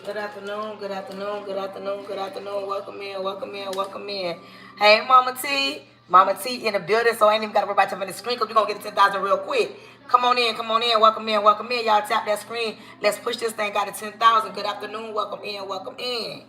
Good afternoon, good afternoon, good afternoon, good afternoon. Welcome in, welcome in, welcome in. Hey, Mama T. Mama T in the building, so I ain't even got to worry about jumping the screen because we're going to get to 10,000 real quick. Come on in, come on in, welcome in, welcome in. Y'all tap that screen. Let's push this thing out to 10,000. Good afternoon, welcome in, welcome in.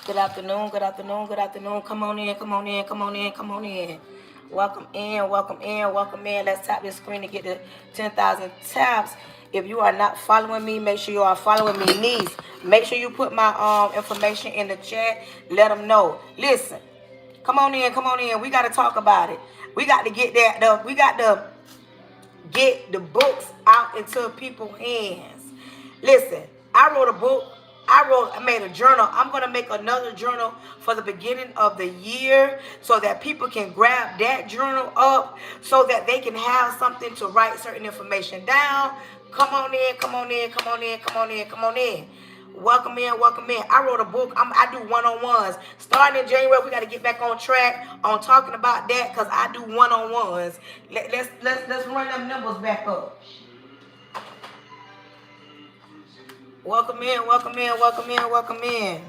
Good afternoon, good afternoon, good afternoon. Come on in, come on in, come on in, come on in. Welcome in, welcome in, welcome in. Let's tap this screen to get to 10,000 taps. If you are not following me, make sure you are following me, niece. Make sure you put my information in the chat. Let them know. Listen, come on in, come on in. We got to talk about it. We got to get that. We got to get the books out into people's hands. Listen, I wrote a book. I made a journal. I'm going to make another journal for the beginning of the year so that people can grab that journal up so that they can have something to write certain information down. Come on in, come on in, come on in, come on in, come on in. Welcome in, welcome in. I wrote a book. I do one-on-ones. Starting in January, we got to get back on track on talking about that because I do one-on-ones. Let's run them numbers back up. Welcome in, welcome in, welcome in, welcome in.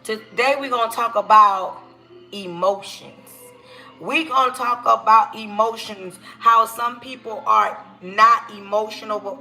Today we're going to talk about emotions. We're going to talk about emotions, how some people are not emotional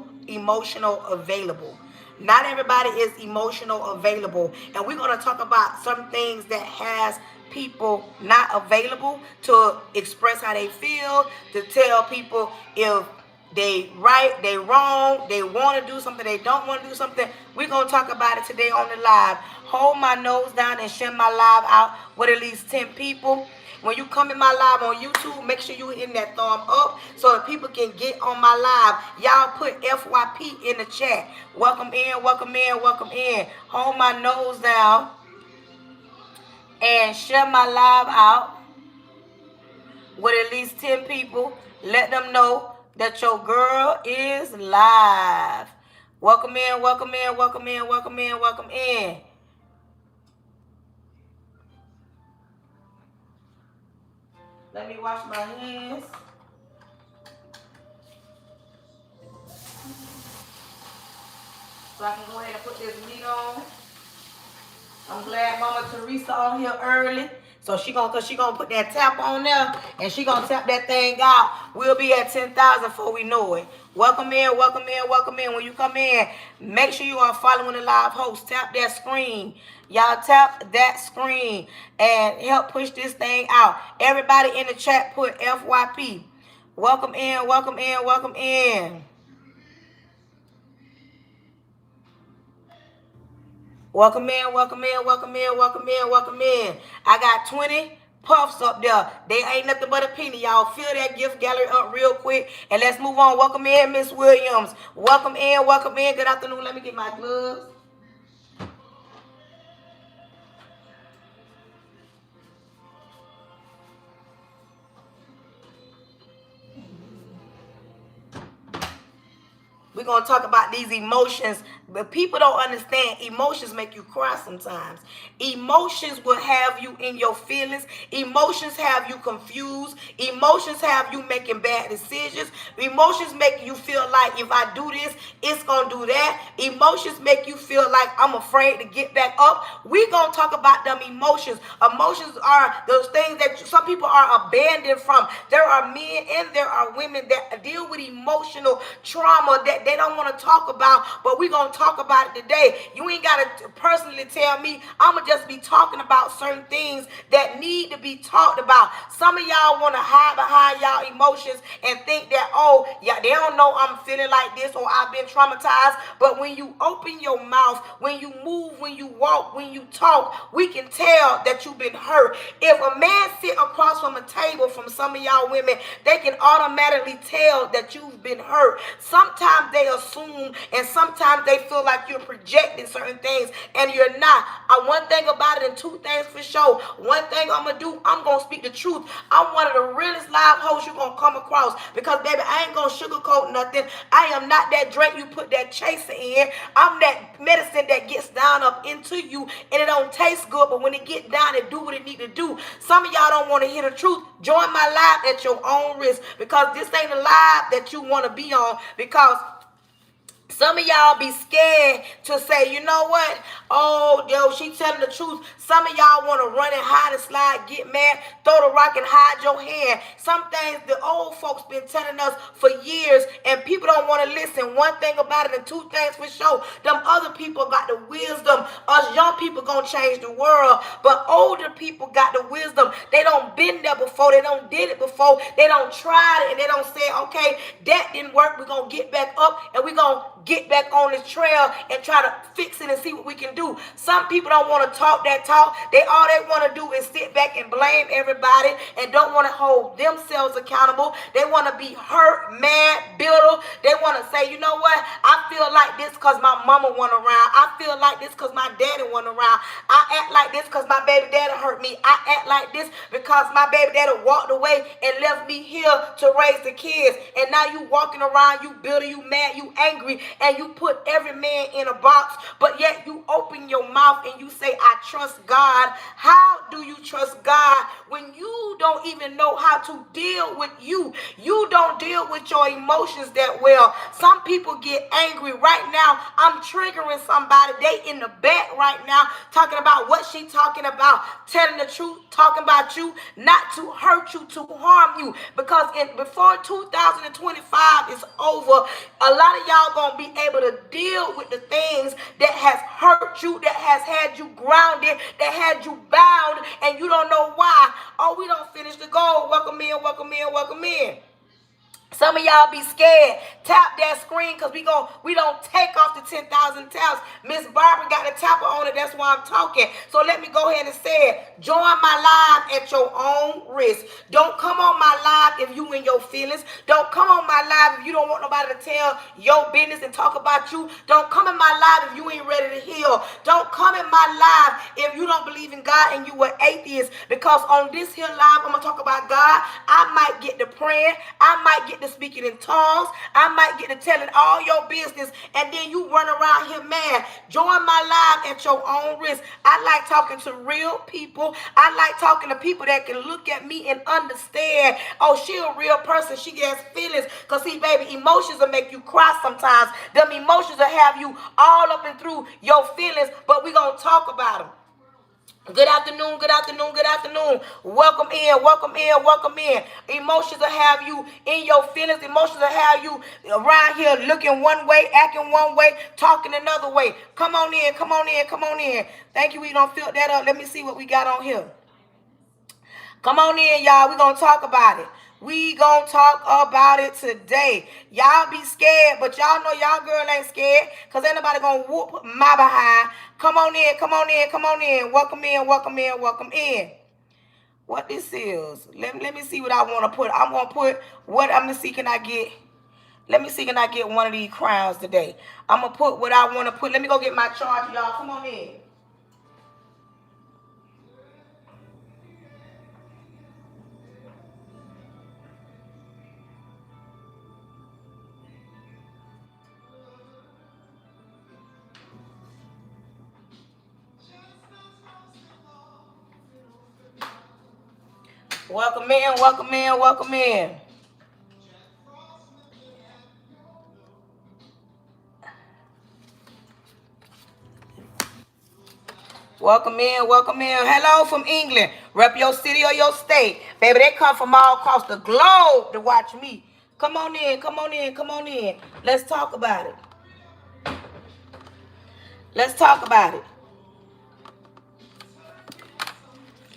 available. Not everybody is emotional available. And we're going to talk about some things that has people not available to express how they feel, to tell people if they right, they wrong, they want to do something, they don't want to do something. We're going to talk about it today on the live. Hold my nose down and share my live out with at least 10 people. When you come in my live on YouTube, make sure you hitting that thumb up so that people can get on my live. Y'all put FYP in the chat. Welcome in, welcome in, welcome in. Hold my nose down and share my live out with at least 10 people. Let them know that your girl is live. Welcome in, welcome in, welcome in, welcome in, welcome in. Let me wash my hands. So I can go ahead and put this meat on. I'm glad Mama Teresa on here early. So she gonna put that tap on there and she gonna tap that thing out. We'll be at 10,000 before we know it. Welcome in, welcome in, welcome in. When you come in, make sure you are following the live host. Tap that screen. Y'all tap that screen and help push this thing out. Everybody in the chat put FYP. Welcome in, welcome in, welcome in. Welcome in, welcome in, welcome in, welcome in, welcome in. I got 20 puffs up there. They ain't nothing but a penny. Y'all fill that gift gallery up real quick. And let's move on. Welcome in, Miss Williams. Welcome in, welcome in. Good afternoon. Let me get my gloves. We're going to talk about these emotions, but people don't understand emotions make you cry sometimes. Emotions will have you in your feelings. Emotions have you confused. Emotions have you making bad decisions. Emotions make you feel like if I do this, it's going to do that. Emotions make you feel like I'm afraid to get back up. We're going to talk about them emotions. Emotions are those things that some people are abandoned from. There are men and there are women that deal with emotional trauma that they don't want to talk about, but we're going to talk about it today. You ain't got to personally tell me. I'm going to just be talking about certain things that need to be talked about. Some of y'all want to hide behind y'all emotions and think that, oh, yeah, they don't know I'm feeling like this or I've been traumatized. But when you open your mouth, when you move, when you walk, when you talk, we can tell that you've been hurt. If a man sit across from a table from some of y'all women, they can automatically tell that you've been hurt. Sometimes they assume and sometimes they feel like you're projecting certain things and you're not. One thing about it and two things for sure. One thing I'm going to do, I'm going to speak the truth. I'm one of the realest live hosts you're going to come across because, baby, I ain't going to sugarcoat nothing. I am not that drink you put that chaser in. I'm that medicine that gets down up into you and it don't taste good, but when it get down, it do what it need to do. Some of y'all don't want to hear the truth. Join my live at your own risk because this ain't a live that you want to be on because some of y'all be scared to say, you know what? Oh, yo, she telling the truth. Some of y'all want to run and hide and slide, get mad, throw the rock and hide your hand. Some things the old folks been telling us for years and people don't want to listen. One thing about it and two things for sure. Them other people got the wisdom. Us young people gonna change the world. But older people got the wisdom. They don't been there before. They don't did it before. They don't try it and they don't say, okay, that didn't work. We're gonna get back up and we're gonna get back on this trail and try to fix it and see what we can do. Some people don't want to talk that talk. All they want to do is sit back and blame everybody and don't want to hold themselves accountable. They want to be hurt, mad, bitter. They want to say, you know what? I feel like this because my mama wasn't around. I feel like this because my daddy wasn't around. I act like this because my baby daddy hurt me. I act like this because my baby daddy walked away and left me here to raise the kids. And now you walking around, you bitter, you mad, you angry, and you put every man in a box, but yet you open your mouth and you say, I trust God. How do you trust God when you don't even know how to deal with you? You don't deal with your emotions that well. Some people get angry right now. I'm triggering somebody. They in the back right now talking about what she talking about, telling the truth, talking about you, not to hurt you, to harm you. Because before 2025 is over, a lot of y'all gonna be able to deal with the things that has hurt you, that has had you grounded, that had you bound, and you don't know why. Oh, we don't finish the goal. Welcome in, welcome in, welcome in. Some of y'all be scared. Tap that screen because we don't take off the 10,000 taps. Miss Barbara got the tapper on it. That's why I'm talking. So let me go ahead and say it. Join my live at your own risk. Don't come on my live if you in your feelings. Don't come on my live if you don't want nobody to tell your business and talk about you. Don't come in my live if you ain't ready to heal. Don't come in my live if you don't believe in God and you were atheist. Because on this here live, I'm going to talk about God. I might get to praying. I might get to speaking in tongues. I might get to telling all your business and then you run around here mad. Join my live at your own risk. I like talking to real people. I like talking to people that can look at me and understand, oh, she a real person. She gets feelings. Because see, baby, emotions will make you cry sometimes. Them emotions will have you all up and through your feelings, but we're going to talk about them. Good afternoon, good afternoon, good afternoon. Welcome in, welcome in, welcome in. Emotions will have you in your feelings. Emotions will have you around here looking one way, acting one way, talking another way. Come on in, come on in, come on in. Thank you. We don't fill that up. Let me see what we got on here. Come on in, y'all. We're going to talk about it. We gonna talk about it today. Y'all be scared, but y'all know y'all girl ain't scared because ain't nobody gonna whoop my behind. Come on in, come on in, come on in. Welcome in, welcome in, welcome in. What this is? Let me see what I want to put. I'm gonna put what I'm gonna see. Can I get? Let me see. Can I get one of these crowns today? I'm gonna put what I want to put. Let me go get my charger, y'all. Come on in. Welcome in, welcome in, welcome in. Welcome in, welcome in. Hello from England. Rep your city or your state. Baby, they come from all across the globe to watch me. Come on in, come on in, come on in. Let's talk about it. Let's talk about it.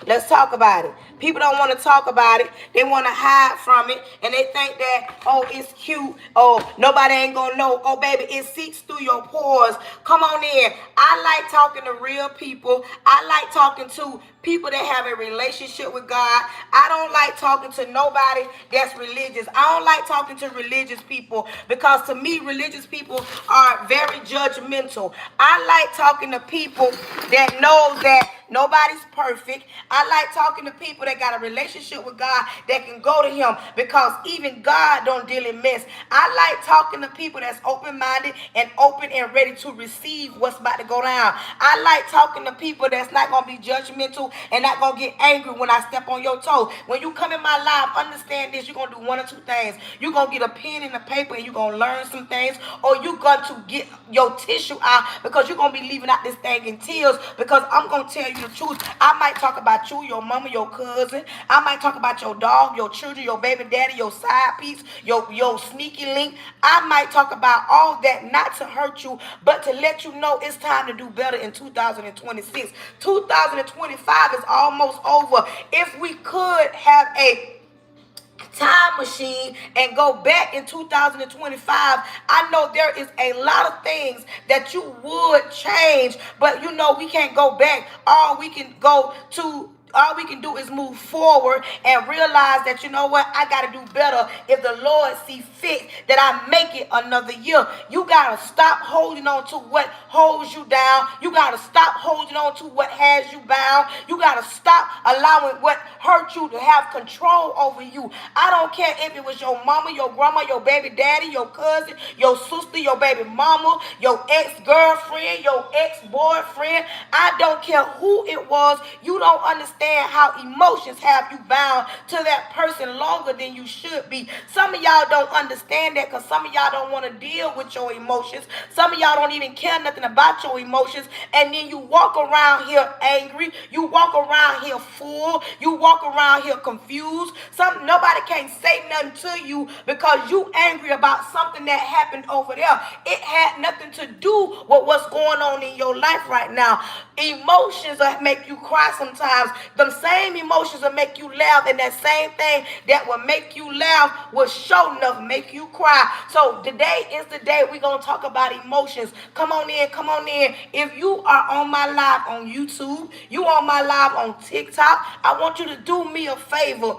Let's talk about it. People don't want to talk about it. They want to hide from it. And they think that, oh, it's cute. Oh, nobody ain't going to know. Oh, baby, it seeps through your pores. Come on in. I like talking to real people. I like talking to people that have a relationship with God. I don't like talking to nobody that's religious. I don't like talking to religious people because to me, religious people are very judgmental. I like talking to people that know that nobody's perfect. I like talking to people that got a relationship with God that can go to him because even God don't deal in mess. I like talking to people that's open-minded and open and ready to receive what's about to go down. I like talking to people that's not going to be judgmental and not going to get angry when I step on your toe. When you come in my life, understand this. You're going to do one or two things. You're going to get a pen and a paper and you're going to learn some things, or you're going to get your tissue out because you're going to be leaving out this thing in tears because I'm going to tell you the truth. I might talk about you, your mama, your cousin. I might talk about your dog, your children, your baby daddy, your side piece, your sneaky link. I might talk about all that not to hurt you, but to let you know it's time to do better in 2026. 2025 is almost over. If we could have a time machine and go back in 2025, I know there is a lot of things that you would change, but you know we can't go back. All we can do is move forward and realize that, you know what, I got to do better if the Lord see fit that I make it another year. You got to stop holding on to what holds you down. You got to stop holding on to what has you bound. You got to stop allowing what hurt you to have control over you. I don't care if it was your mama, your grandma, your baby daddy, your cousin, your sister, your baby mama, your ex-girlfriend, your ex-boyfriend. I don't care who it was. You don't understand how emotions have you bound to that person longer than you should be. Some of y'all don't understand that because some of y'all don't want to deal with your emotions. Some of y'all don't even care nothing about your emotions. And then you walk around here angry. You walk around here full. You walk around here confused. Nobody can't say nothing to you because you angry about something that happened over there. It had nothing to do with what's going on in your life right now. Emotions will make you cry sometimes. Them same emotions will make you laugh, and that same thing that will make you laugh will sure enough make you cry. So today is the day we're going to talk about emotions. Come on in, come on in. If you are on my live on YouTube, you on my live on TikTok, I want you to do me a favor.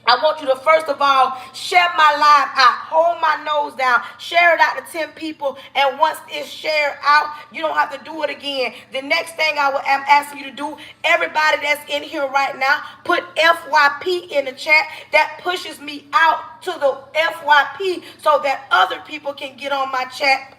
I want you to, first of all, share my live out. Hold my nose down. Share it out to 10 people. And once it's shared out, you don't have to do it again. The next thing am asking you to do, everybody that's in here right now, put FYP in the chat. That pushes me out to the FYP so that other people can get on my chat.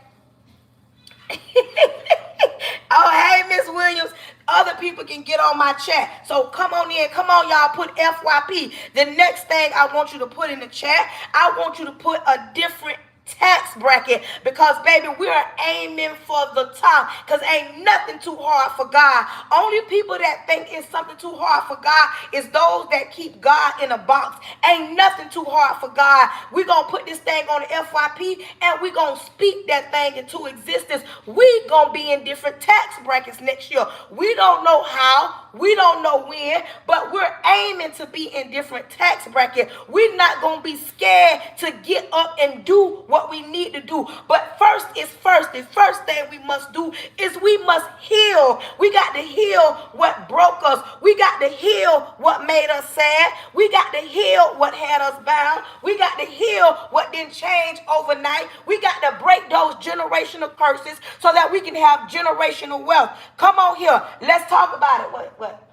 Oh, hey, Miss Williams. Other people can get on my chat. So come on in. Come on, y'all. Put FYP. The next thing I want you to put in the chat, I want you to put a different tax bracket because, baby, we are aiming for the top because ain't nothing too hard for God. Only people that think it's something too hard for God is those that keep God in a box. Ain't nothing too hard for God. We're going to put this thing on the FYP and we're going to speak that thing into existence. We're going to be in different tax brackets next year. We don't know how. We don't know when, but we're aiming to be in different tax brackets. We're not going to be scared to get up and do what we need to do. But first is first. The first thing we must do is we must heal. We got to heal what broke us. We got to heal what made us sad. We got to heal what had us bound. We got to heal what didn't change overnight. We got to break those generational curses so that we can have generational wealth. Come on here. Let's talk about it. What?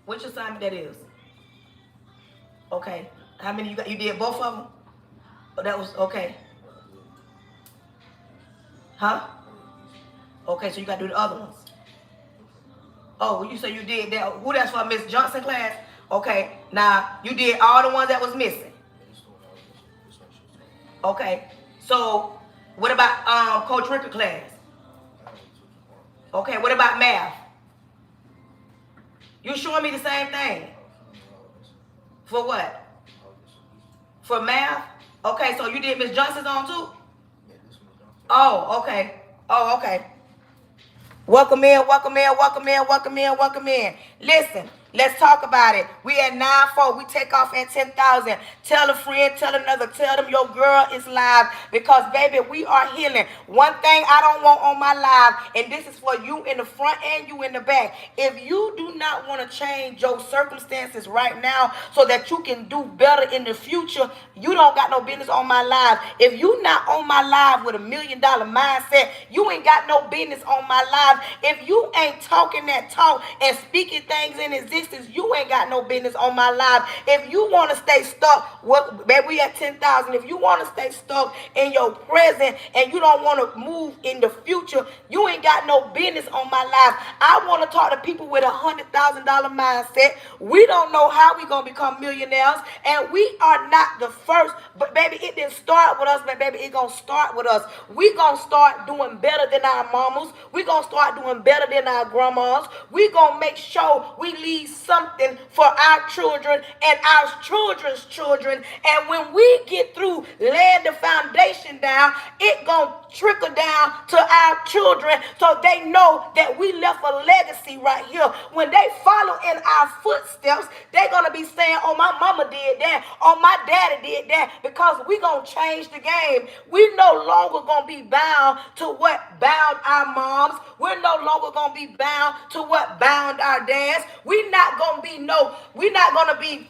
Which assignment that is? Okay. How many you got? You did both of them? Oh, that was okay. Huh? Okay, so you got to do the other ones. Oh, you say you did that. Who that's for, Miss Johnson class? Okay. Now, you did all the ones that was missing. Okay. So, what about Coach Ricker class? Okay, what about math? You showing me the same thing? For what? For math? Okay, so you did Miss Johnson's on too? Oh, okay. Oh, okay. Welcome in, welcome in, welcome in, welcome in, welcome in. Listen, let's talk about it. We at 9-4. We take off at 10,000. Tell a friend, tell another, tell them your girl is live. Because, baby, we are healing. One thing I don't want on my live, and this is for you in the front and you in the back. If you do not want to change your circumstances right now so that you can do better in the future, you don't got no business on my live. If you not on my live with $1 million mindset, you ain't got no business on my live. If you ain't talking that talk and speaking things in existence, you ain't got no business on my live. If you want to stay stuck, baby, we at 10,000. If you want to stay stuck in your present and you don't want to move in the future, you ain't got no business on my live. I want to talk to people with $100,000 mindset. We don't know how we gonna become millionaires, and we are not the first. But baby, it didn't start with us, but baby, it gonna start with us. We gonna start doing better than our mamas. We gonna start doing better than our grandmas. We gonna make sure we leave something for our children and our children's children. And when we get through laying the foundation down, it gonna trickle down to our children so they know that we left a legacy right here. When they follow in our footsteps, they're gonna be saying, oh, my mama did that, oh, my daddy did that, because we gonna change the game. We no longer gonna be bound to what bound our moms. We're no longer gonna be bound to what bound our dads. We're not gonna be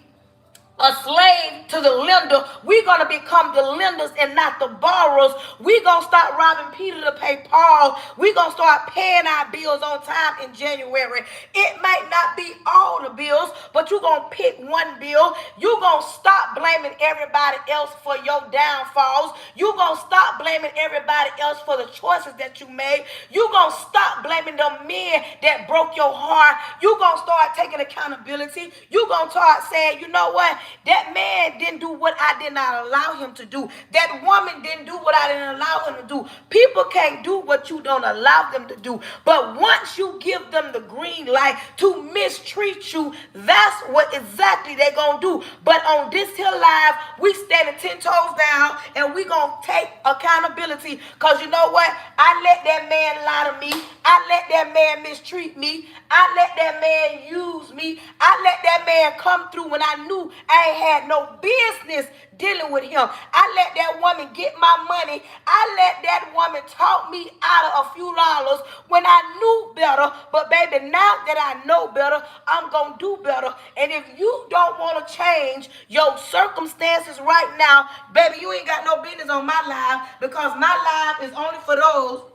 a slave to the lender. We're going to become the lenders and not the borrowers. We're going to start robbing Peter to pay Paul. We're going to start paying our bills on time in January. It might not be all the bills, but you're going to pick one bill. You're going to stop blaming everybody else for your downfalls. You're going to stop blaming everybody else for the choices that you made. You're going to stop blaming the men that broke your heart. You're going to start taking accountability. You're going to start saying, you know what? That man didn't do what I did not allow him to do. That woman didn't do what I didn't allow him to do. People can't do what you don't allow them to do. But once you give them the green light to mistreat you, that's what exactly they're going to do. But on this here live, we standing 10 toes down and we going to take accountability, because you know what? I let that man lie to me. I let that man mistreat me. I let that man use me. I let that man come through when I knew I ain't had no business dealing with him. I let that woman get my money. I let that woman talk me out of a few dollars when I knew better. But baby, now that I know better, I'm going to do better. And if you don't want to change your circumstances right now, baby, you ain't got no business on my live, because my live is only for those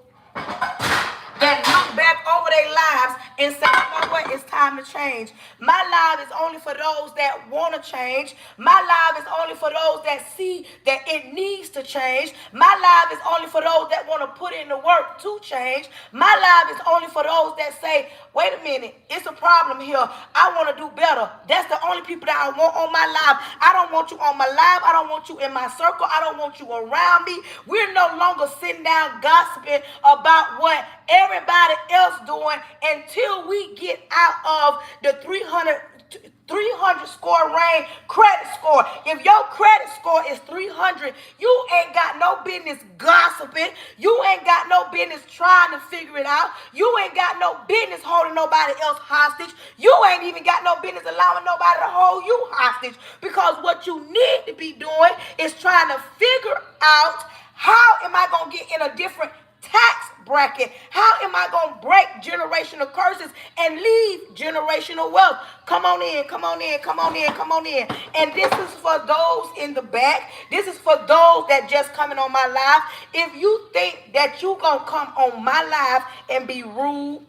that look back over their lives and say, you know what, it's time to change. My life is only for those that want to change. My life is only for those that see that it needs to change. My life is only for those that want to put in the work to change. My life is only for those that say, wait a minute, it's a problem here. I want to do better. That's the only people that I want on my life. I don't want you on my life. I don't want you in my circle. I don't want you around me. We're no longer sitting down gossiping about what everybody else doing until we get out of the 300 score range credit score. If your credit score is 300, you ain't got no business gossiping. You ain't got no business trying to figure it out. You ain't got no business holding nobody else hostage. You ain't even got no business allowing nobody to hold you hostage, because what you need to be doing is trying to figure out, how am I going to get in a different tax bracket? How am I going to break generational curses and leave generational wealth? Come on in, come on in, come on in, come on in. And this is for those in the back. This is for those that just coming on my live. If you think that you going to come on my live and be rude,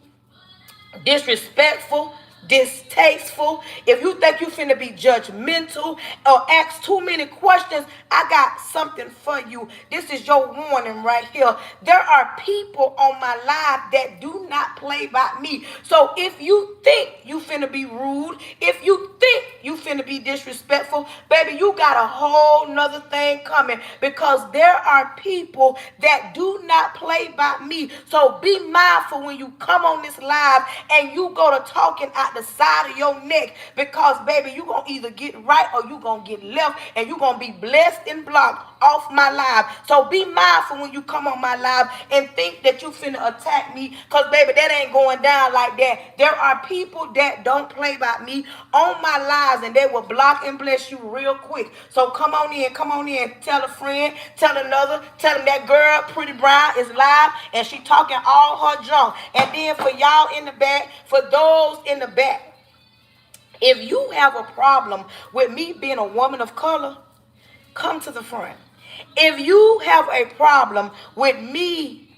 disrespectful, distasteful, if you think you finna be judgmental or ask too many questions, I got something for you. This is your warning right here. There are people on my live that do not play by me. So if you think you finna be rude, if you think you finna be disrespectful, baby, you got a whole nother thing coming, because there are people that do not play by me. So be mindful when you come on this live and you go to talking out the side of your neck, because baby, you gonna either get right or you gonna get left, and you gonna be blessed and blocked off my live. So be mindful when you come on my live and think that you finna attack me, because baby, that ain't going down like that. There are people that don't play by me on my lives, and they will block and bless you real quick. So come on in, tell a friend, tell another, tell them that girl Pretty Brown is live and she talking all her junk. And then for y'all in the back, for those in the back, if you have a problem with me being a woman of color, come to the front. If you have a problem with me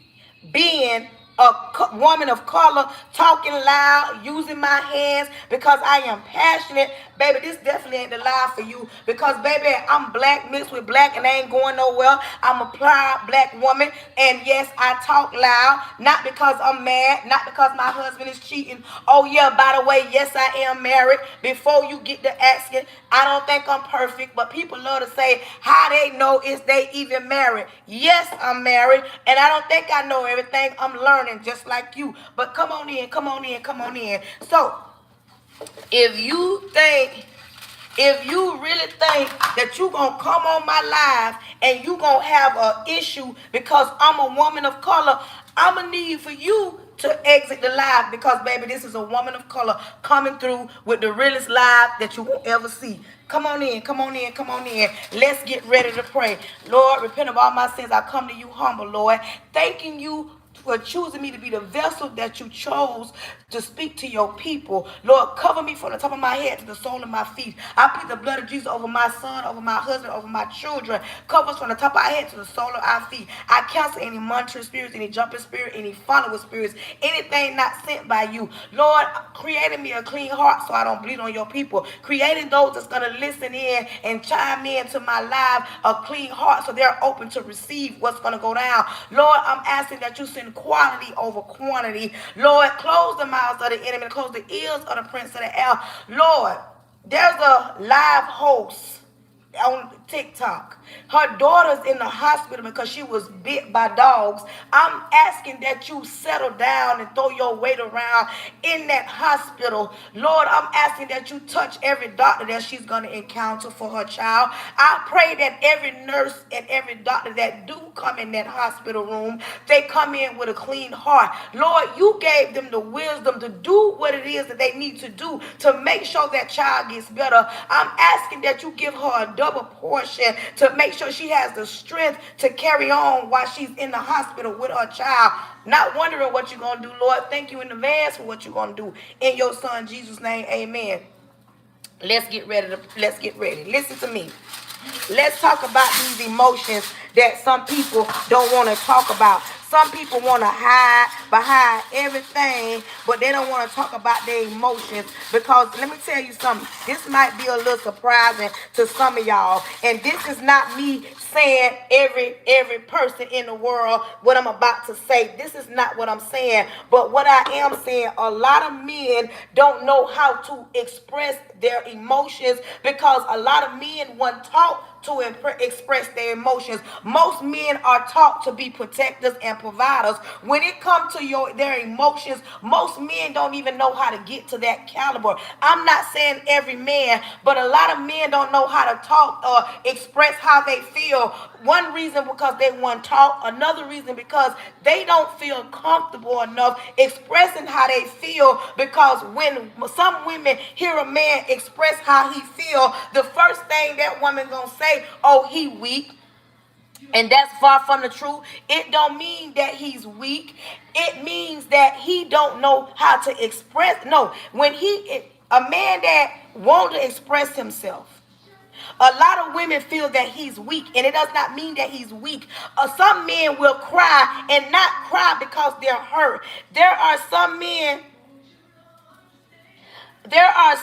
being a woman of color, talking loud, using my hands because I am passionate, baby, this definitely ain't the live for you, because baby, I'm black mixed with black and I ain't going nowhere. I'm a proud black woman, and yes, I talk loud, not because I'm mad, not because my husband is cheating. Oh yeah, by the way, yes, I am married. Before you get to asking, I don't think I'm perfect, but people love to say how they know is they even married. Yes, I'm married, and I don't think I know everything. I'm learning just like you. But come on in. So, if you really think that you gonna come on my live and you gonna have an issue because I'm a woman of color, I'm gonna need for you to exit the live, because baby, this is a woman of color coming through with the realest live that you won't ever see. Come on in. Let's get ready to pray. Lord, repent of all my sins. I come to you humble, Lord, thanking you for choosing me to be the vessel that you chose to speak to your people. Lord, cover me from the top of my head to the sole of my feet. I plead the blood of Jesus over my son, over my husband, over my children. Cover us from the top of our head to the sole of our feet. I cancel any monitoring spirits, any jumping spirit, any follower spirits, anything not sent by you. Lord, creating me a clean heart so I don't bleed on your people. Creating those that's going to listen in and chime in to my live a clean heart so they're open to receive what's going to go down. Lord, I'm asking that you send quality over quantity. Lord, close the mouths of the enemy, close the ears of the prince of the air. Lord, there's a live host on TikTok. Her daughter's in the hospital because she was bit by dogs. I'm asking that you settle down and throw your weight around in that hospital. Lord, I'm asking that you touch every doctor that she's going to encounter for her child. I pray that every nurse and every doctor that do come in that hospital room, they come in with a clean heart. Lord, you gave them the wisdom to do what it is that they need to do to make sure that child gets better. I'm asking that you give her a double portion to make sure she has the strength to carry on while she's in the hospital with her child. Not wondering what you're going to do, Lord. Thank you in advance for what you're going to do. In your son Jesus' name, amen. Let's get ready. Listen to me. Let's talk about these emotions that some people don't want to talk about. Some people want to hide behind everything, but they don't want to talk about their emotions. Because let me tell you something. This might be a little surprising to some of y'all. And this is not me saying every person in the world what I'm about to say. This is not what I'm saying. But what I am saying, a lot of men don't know how to express their emotions, because a lot of men weren't taught to express their emotions. Most men are taught to be protectors and providers. When it comes to their emotions, most men don't even know how to get to that caliber. I'm not saying every man, but a lot of men don't know how to talk or express how they feel. One reason because they weren't taught. Another reason because they don't feel comfortable enough expressing how they feel, because when some women hear a man express how he feel, the first thing that woman gonna say, oh, he weak. And that's far from the truth. It don't mean that he's weak. It means that he don't know how to express. No, when a man that wants to express himself, a lot of women feel that he's weak, and it does not mean that he's weak. Some men will cry and not cry because they're hurt. There are some men that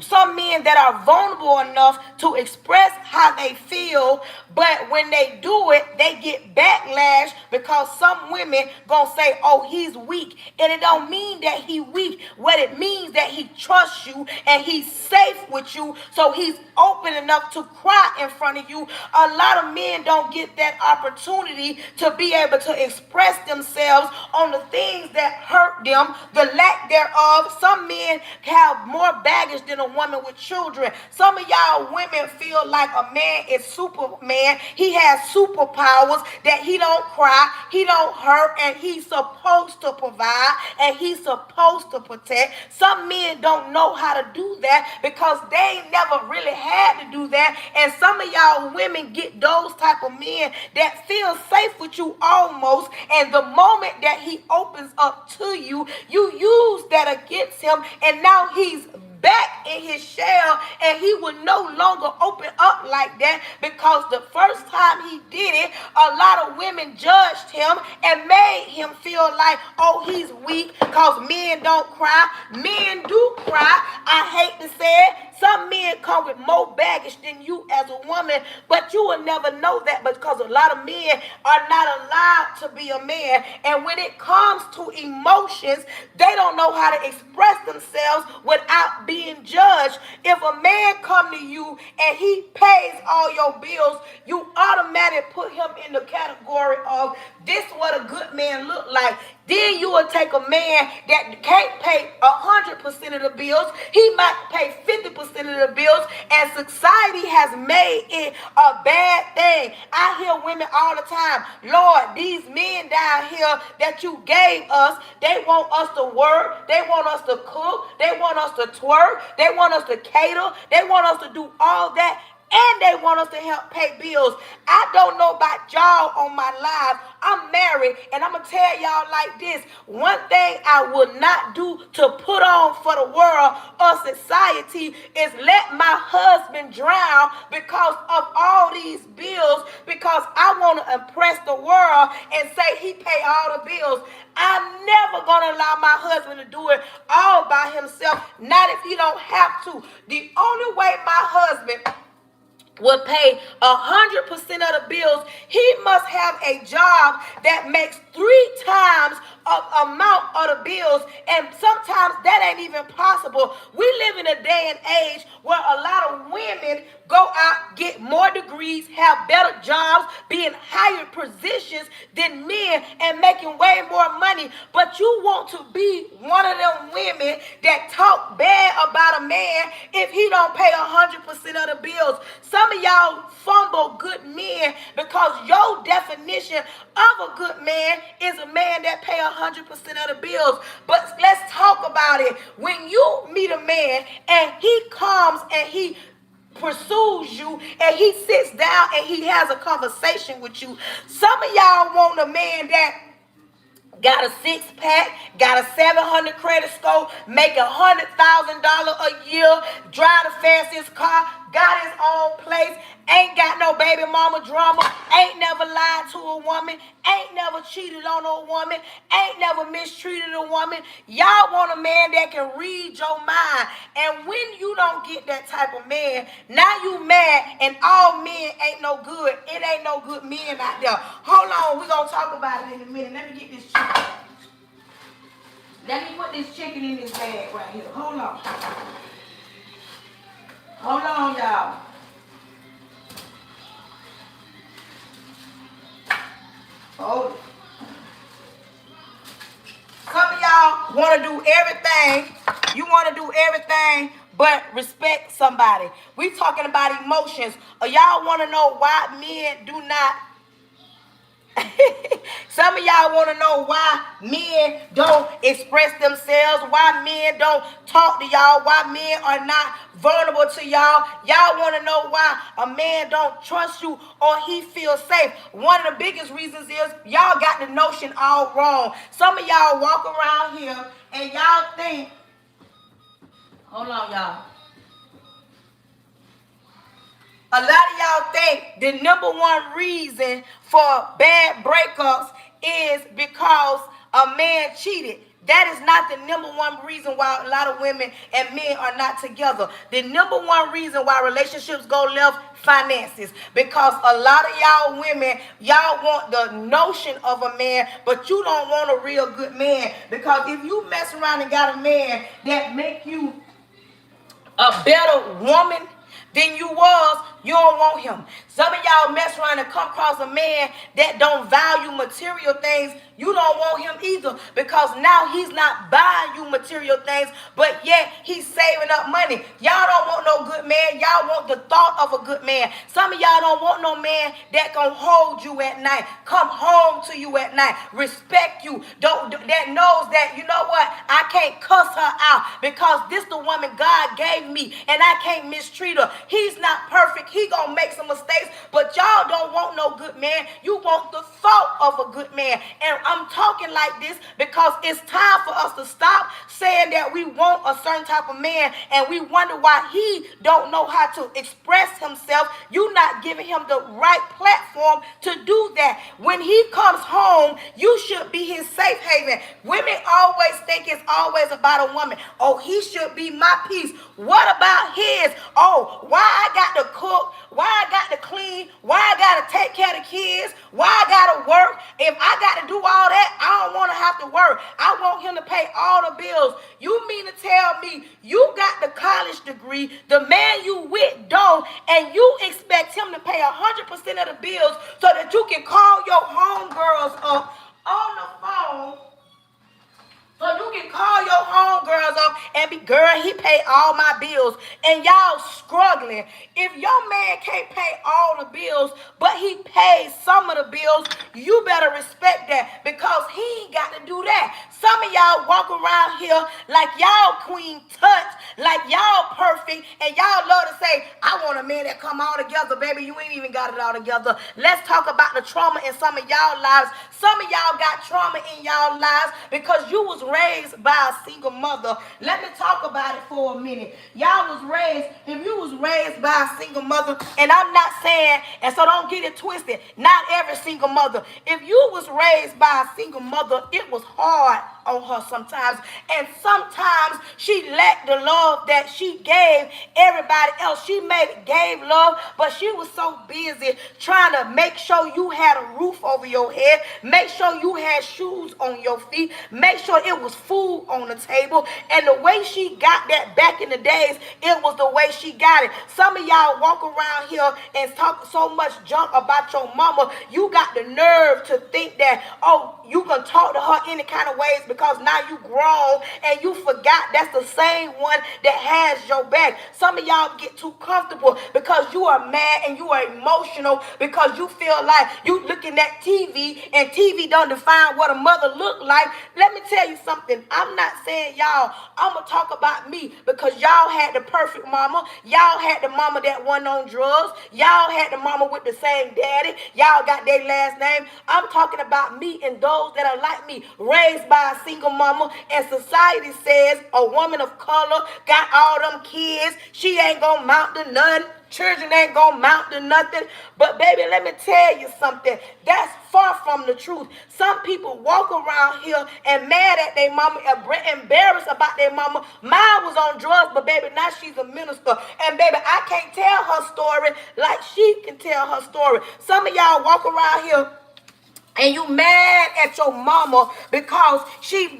some men that are vulnerable enough to express how they feel, but when they do it, they get backlash because some women gonna say, oh, he's weak. And it don't mean that he weak. What it means that he trusts you and he's safe with you, so he's open enough to cry in front of you. A lot of men don't get that opportunity to be able to express themselves on the things that hurt them, the lack thereof. Some men have more baggage than a woman with children. Some of y'all women feel like a man is Superman. He has superpowers, that he don't cry, he don't hurt, and he's supposed to provide, and he's supposed to protect. Some men don't know how to do that because they ain't never really had to do that. And some of y'all women get those type of men that feel safe with you almost, and the moment that he opens up to you, you use that against him, and now he's back in his shell, and he would no longer open up like that, because the first time he did it, a lot of women judged him and made him feel like, oh, he's weak because men don't cry. Men do cry. I hate to say it. Some men come with more baggage than you as a woman, but you will never know that because a lot of men are not allowed to be a man. And when it comes to emotions, they don't know how to express themselves without being judged. If a man come to you and he pays all your bills, you automatically put him in the category of this what a good man look like. Then you will take a man that can't pay 100% of the bills. He might pay 50% of the bills, and society has made it a bad thing. I hear women all the time, Lord, these men down here that you gave us, they want us to work, they want us to cook, they want us to twerk, they want us to cater, they want us to do all that, and they want us to help pay bills. I don't know about y'all on my live. I'm married, and I'm going to tell y'all like this. One thing I will not do to put on for the world or society is let my husband drown because of all these bills, because I want to impress the world and say he pay all the bills. I'm never going to allow my husband to do it all by himself, not if he don't have to. The only way my husband will pay 100% of the bills, he must have a job that makes 3 times of amount of the bills, and sometimes that ain't even possible. We live in a day and age where a lot of women go out, get more degrees, have better jobs, be in higher positions than men, and making way more money. But you want to be one of them women that talk bad about a man if he don't pay 100% of the bills. Some of y'all fumble good men because your definition of a good man is a man that pay 100% of the bills. But let's talk about it. When you meet a man and he comes and he pursues you and he sits down and he has a conversation with you, some of y'all want a man that got a 6-pack, got a 700 credit score, make $100,000 a year, drive the fastest car, got his own place, ain't got no baby mama drama, ain't never lied to a woman, ain't never cheated on a woman, ain't never mistreated a woman. Y'all want a man that can read your mind. And when you don't get that type of man, now you mad and all men ain't no good. It ain't no good men out there. Hold on, we're going to talk about it in a minute. Let me get this chicken. Let me put this chicken in this bag right here. Hold on. Hold on, y'all. Hold it. Some of y'all want to do everything. You want to do everything but respect somebody. We talking about emotions. Y'all want to know why men do not. Some of y'all want to know why men don't express themselves, why men don't talk to y'all, why men are not vulnerable to y'all. Y'all want to know why a man don't trust you or he feels safe. One of the biggest reasons is y'all got the notion all wrong. Some of y'all walk around here and y'all think, hold on, y'all. A lot of y'all think the number one reason for bad breakups is because a man cheated. That is not the number one reason why a lot of women and men are not together. The number one reason why relationships go left, finances. Because a lot of y'all women, y'all want the notion of a man, but you don't want a real good man. Because if you mess around and got a man that make you a better woman than you was, you don't want him. Some of y'all mess around and come across a man that don't value material things. You don't want him either, because now he's not buying you material things, but yet he's saving up money. Y'all don't want no good man. Y'all want the thought of a good man. Some of y'all don't want no man that gonna hold you at night, come home to you at night, respect you, that knows that, you know what, I can't cuss her out because this the woman God gave me and I can't mistreat her. He's not perfect. He gonna make some mistakes, but y'all don't want no good man. You want the thought of a good man. And I'm talking like this because it's time for us to stop saying that we want a certain type of man and we wonder why he don't know how to express himself. You not giving him the right platform to do that. When he comes home, you should be his safe haven. Women always think it's always about a woman. Oh, he should be my peace. What about his? Oh, why I got to cook? Why I got to clean? Why I got to take care of the kids? Why I got to work? If I got to do all that, I don't want to have to work. I want him to pay all the bills. You mean to tell me you got the college degree, the man you with don't, and you expect him to pay 100% of the bills so that you can call your homegirls up on the phone? So you can call your homegirls up and be, girl, he paid all my bills. And y'all struggling. If your man can't pay all the bills, but he pays some of the bills, you better respect that, because he ain't got to do that. Some of y'all walk around here like y'all queen touch, like y'all perfect, and y'all love to say, I want a man that come all together. Baby, you ain't even got it all together. Let's talk about the trauma in some of y'all lives. Some of y'all got trauma in y'all lives because you was raised by a single mother. Let me talk about it for a minute. Y'all was raised, if you was raised by a single mother, and I'm not saying, and so don't get it twisted, not every single mother. If you was raised by a single mother, it was hard on her sometimes, and sometimes she lacked the love that she gave everybody else. She gave love, but she was so busy trying to make sure you had a roof over your head, make sure you had shoes on your feet, make sure it was food on the table. And the way she got that back in the days, it was the way she got it. Some of y'all walk around here and talk so much junk about your mama, you got the nerve to think that, oh, you can talk to her any kind of ways because now you grown and you forgot that's the same one that has your back. Some of y'all get too comfortable because you are mad and you are emotional because you feel like you looking at TV and TV don't define what a mother look like. Let me tell you something. I'm not saying y'all. I'm going to talk about me because y'all had the perfect mama. Y'all had the mama that wasn't on drugs. Y'all had the mama with the same daddy. Y'all got their last name. I'm talking about me and those that are like me, raised by a single mama, and society says a woman of color got all them kids, she ain't gonna mount to nothing, children ain't gonna mount to nothing. But baby, let me tell you something, that's far from the truth. Some people walk around here and mad at their mama, embarrassed about their mama. Mine was on drugs, but baby, now she's a minister, and baby, I can't tell her story like she can tell her story. Some of y'all walk around here and you mad at your mama because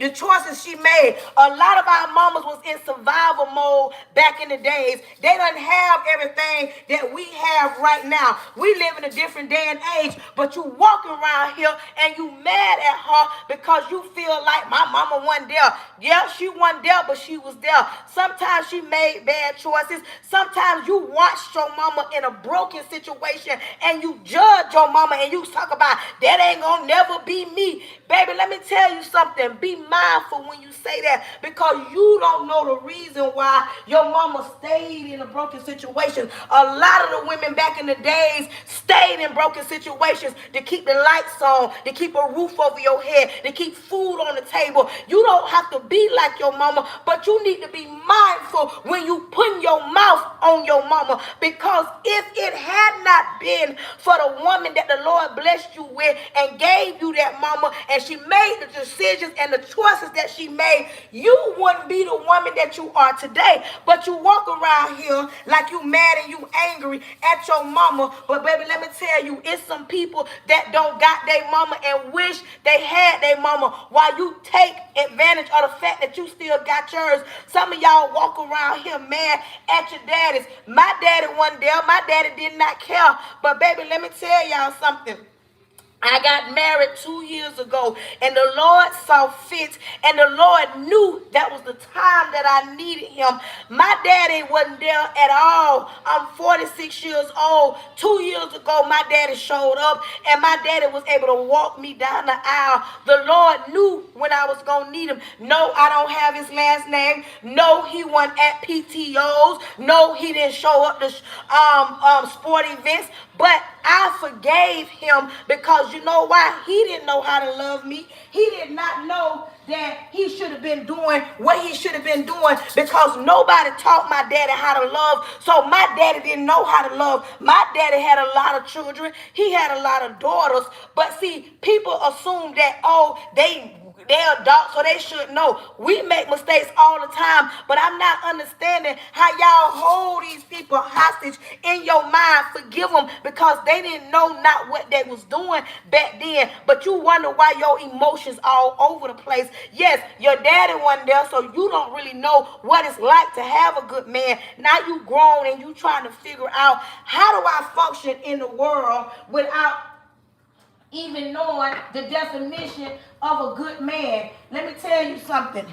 the choices she made. A lot of our mamas was in survival mode back in the days. They didn't have everything that we have right now. We live in a different day and age, but you walk around here and you mad at her because you feel like my mama wasn't there. Yeah, she wasn't there, but she was there. Sometimes she made bad choices. Sometimes you watched your mama in a broken situation and you judge your mama and you talk about that ain't gonna never be me. Baby, let me tell you something. Be mindful when you say that, because you don't know the reason why your mama stayed in a broken situation. A lot of the women back in the days stayed in broken situations to keep the lights on, to keep a roof over your head, to keep food on the table. You don't have to be like your mama, but you need to be mindful when you put your mouth on your mama, because if it had not been for the woman that the Lord blessed you with and gave you that mama, and she made the decisions and the choices that she made, you wouldn't be the woman that you are today. But you walk around here like you mad and you angry at your mama. But baby, let me tell you, it's some people that don't got their mama and wish they had their mama, while you take advantage of the fact that you still got yours. Some of y'all walk around here mad at your daddies. My daddy wasn't there. My daddy did not care. But baby, let me tell y'all something. I got married 2 years ago, and the Lord saw fit, and the Lord knew that was the time that I needed him. My daddy wasn't there at all. I'm 46 years old. 2 years ago, my daddy showed up, and my daddy was able to walk me down the aisle. The Lord knew when I was going to need him. No, I don't have his last name. No, he wasn't at PTOs. No, he didn't show up to sport events. But I forgave him because you know why? He didn't know how to love me. He did not know that he should have been doing what he should have been doing because nobody taught my daddy how to love. So my daddy didn't know how to love. My daddy had a lot of children. He had a lot of daughters. But see, people assume that, oh, they're adults, so they should know. We make mistakes all the time, but I'm not understanding how y'all hold these people hostage in your mind. Forgive them because they didn't know not what they was doing back then, but you wonder why your emotions all over the place. Yes, your daddy wasn't there, so you don't really know what it's like to have a good man. Now you grown and you trying to figure out, how do I function in the world without even knowing the definition of a good man? Let me tell you something.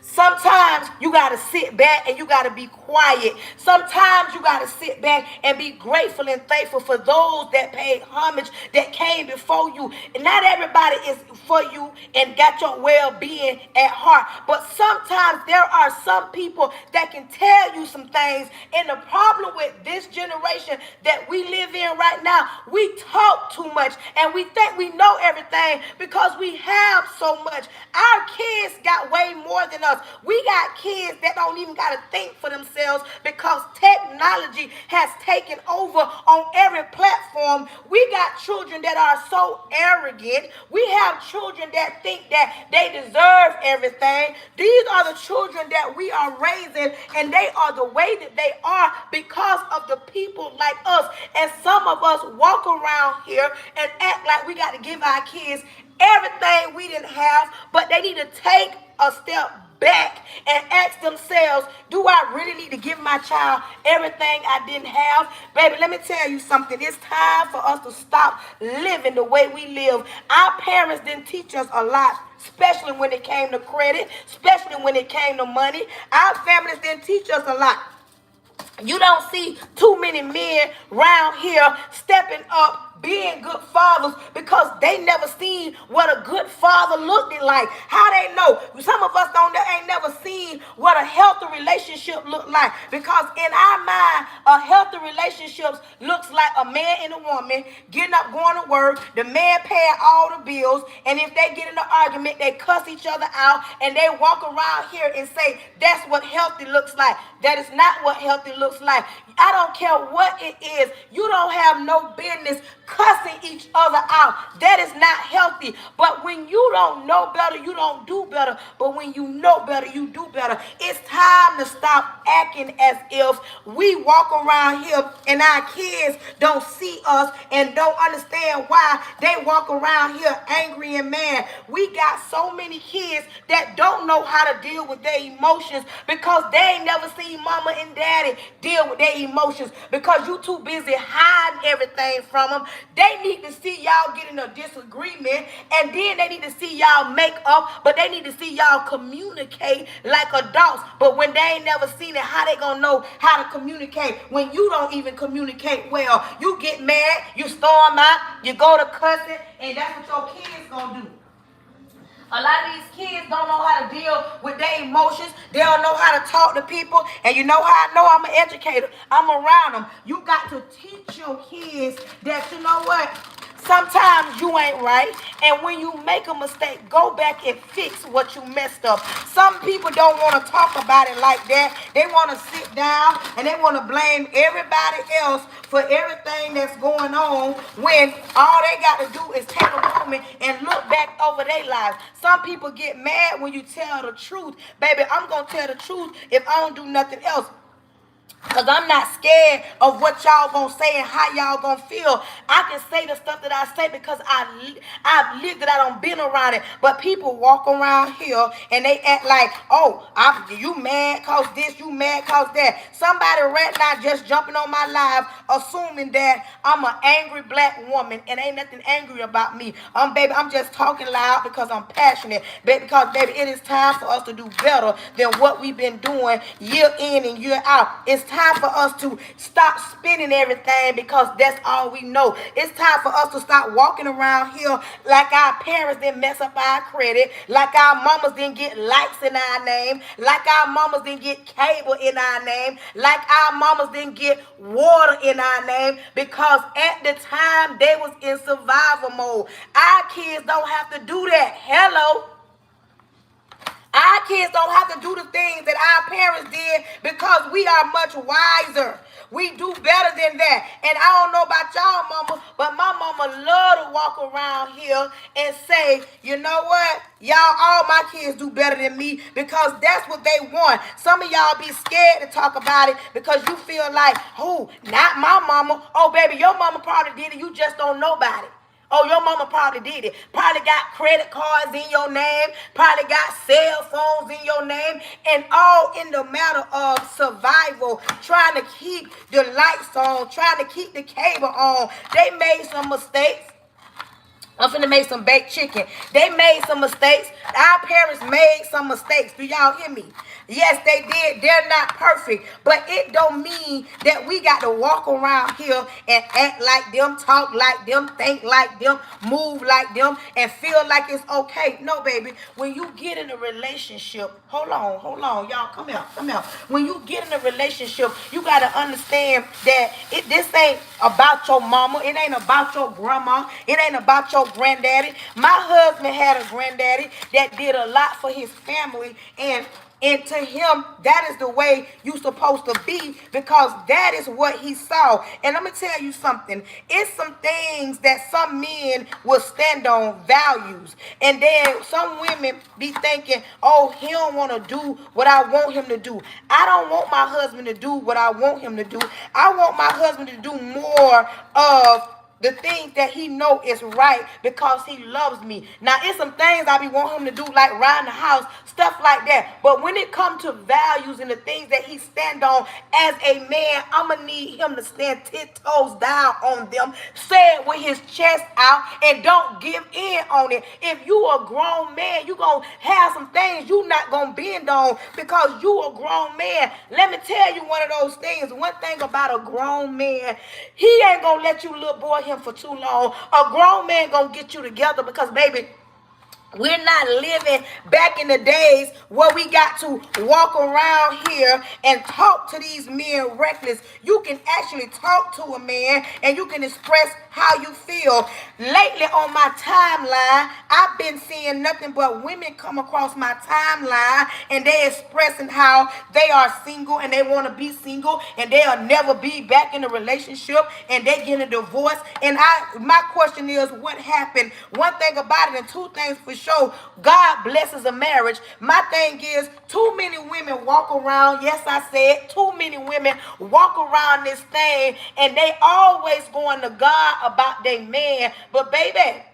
Sometimes you got to sit back and you got to be quiet. Sometimes you got to sit back and be grateful and thankful for those that paid homage, that came before you. And not everybody is for you and got your well-being at heart. But sometimes there are some people that can tell you some things. And the problem with this generation that we live in right now, we talk too much and we think we know everything because we have so much. Our kids got way more than us. We got kids that don't even got to think for themselves because technology has taken over on every platform. We got children that are so arrogant. We have children that think that they deserve everything. These are the children that we are raising, and they are the way that they are because of the people like us. And some of us walk around here and act like we got to give our kids everything we didn't have, but they need to take a step back and ask themselves, do I really need to give my child everything I didn't have? Baby, let me tell you something. It's time for us to stop living the way we live. Our parents didn't teach us a lot, especially when it came to credit, especially when it came to money. Our families didn't teach us a lot. You don't see too many men around here stepping up, being good fathers, because they never seen what a good father looked like. How they know? Some of us ain't never seen what a healthy relationship looked like, because in our mind, a healthy relationship looks like a man and a woman getting up, going to work, the man paying all the bills, and if they get in an argument, they cuss each other out, and they walk around here and say, that's what healthy looks like. That is not what healthy looks like. I don't care what it is. You don't have no business cussing each other out. That is not healthy. But when you don't know better, you don't do better. But when you know better, you do better. It's time to stop acting as if we walk around here and our kids don't see us and don't understand why they walk around here angry and mad. We got so many kids that don't know how to deal with their emotions because they ain't never seen mama and daddy deal with their emotions, because you too busy hiding everything from them. They need to see y'all get in a disagreement, and then they need to see y'all make up, but they need to see y'all communicate like adults. But when they ain't never seen it, how they gonna know how to communicate when you don't even communicate well? You get mad, you storm out, you go to cussing, and that's what your kids gonna do. A lot of these kids don't know how to deal with their emotions. They don't know how to talk to people. And you know how I know I'm an educator? I'm around them. You got to teach your kids that, you know what? Sometimes you ain't right. And when you make a mistake, go back and fix what you messed up. Some people don't want to talk about it like that. They want to sit down and they want to blame everybody else for everything that's going on, when all they got to do is take a moment and look back over their lives. Some people get mad when you tell the truth. Baby, I'm going to tell the truth if I don't do nothing else. Because I'm not scared of what y'all gonna say and how y'all gonna feel. I can say the stuff that I say because I've lived it. I don't been around it. But people walk around here and they act like, oh, you mad cause this, you mad cause that. Somebody right now just jumping on my live assuming that I'm an angry black woman and ain't nothing angry about me. Baby, I'm just talking loud because I'm passionate. Because, baby, it is time for us to do better than what we've been doing year in and year out. It's time for us to stop spending everything because that's all we know. It's time for us to stop walking around here like our parents didn't mess up our credit, like our mamas didn't get likes in our name, like our mamas didn't get cable in our name, like our mamas didn't get water in our name, because at the time they was in survival mode. Our kids don't have to do that. Hello. Our kids don't have to do the things that our parents did because we are much wiser. We do better than that. And I don't know about y'all mama, but my mama love to walk around here and say, you know what? Y'all, all my kids do better than me because that's what they want. Some of y'all be scared to talk about it because you feel like, oh, not my mama. Oh, baby, your mama probably did it. You just don't know about it. Oh, your mama probably did it. Probably got credit cards in your name. Probably got cell phones in your name. And all in the matter of survival. Trying to keep the lights on. Trying to keep the cable on. They made some mistakes. I'm finna make some baked chicken. They made some mistakes. Our parents made some mistakes. Do y'all hear me? Yes, they did. They're not perfect. But it don't mean that we got to walk around here and act like them, talk like them, think like them, move like them, and feel like it's okay. No, baby. When you get in a relationship, hold on. Y'all, come here. When you get in a relationship, you got to understand that this ain't about your mama. It ain't about your grandma. It ain't about your granddaddy. My husband had a granddaddy that did a lot for his family, and to him, that is the way you're supposed to be because that is what he saw. And I'm going to tell you something. It's some things that some men will stand on, values. And then some women be thinking, oh, he don't want to do what I want him to do. I don't want my husband to do what I want him to do. I want my husband to do more of the things that he know is right because he loves me. Now, it's some things I be want him to do, like around the house, stuff like that. But when it comes to values and the things that he stand on as a man, I'm going to need him to stand 10 toes down on them, say it with his chest out, and don't give in on it. If you a grown man, you going to have some things you not going to bend on because you a grown man. Let me tell you one of those things. One thing about a grown man, he ain't going to let you little boy him for too long. A grown man gonna get you together because, baby, we're not living back in the days where we got to walk around here and talk to these men reckless. You can actually talk to a man and you can express how you feel. Lately on my timeline, I've been seeing nothing but women come across my timeline and they expressing how they are single and they want to be single and they'll never be back in a relationship and they get a divorce. And my question is, what happened? One thing about it and two things for sure, God blesses a marriage. My thing is, too many women walk around, yes I said, too many women walk around this thing and they always going to God about their man. But baby,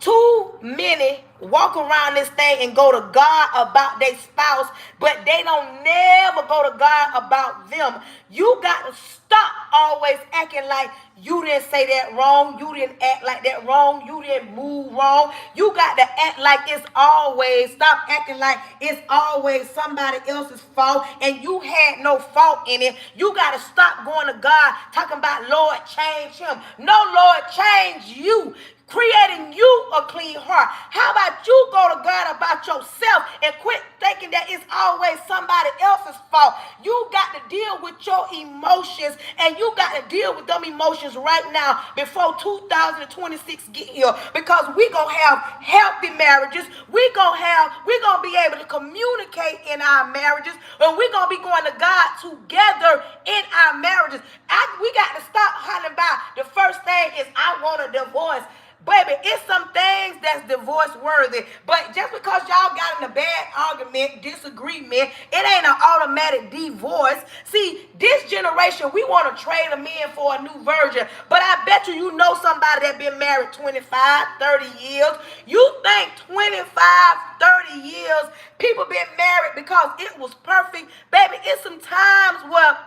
too many walk around this thing and go to God about their spouse, but they don't never go to God about them. You got to stop always acting like you didn't say that wrong. You didn't act like that wrong. You didn't move wrong. You got to act like it's always, stop acting like it's always somebody else's fault and you had no fault in it. You got to stop going to God talking about, Lord, change him. No, Lord, change you. Creating you a clean heart. How about you go to God about yourself and quit thinking that it's always somebody else's fault? You got to deal with your emotions and you got to deal with them emotions right now before 2026 get here, because we going to have healthy marriages. We going to be able to communicate in our marriages, and we going to be going to God together in our marriages. We got to stop hollering about the first thing is I want a divorce. Baby, it's some things that's divorce worthy. But just because y'all got in a bad argument, disagreement, it ain't an automatic divorce. See, this generation, we want to trade them in for a new virgin. But I bet you know somebody that been married 25, 30 years. You think 25, 30 years, people been married because it was perfect. Baby, it's some times where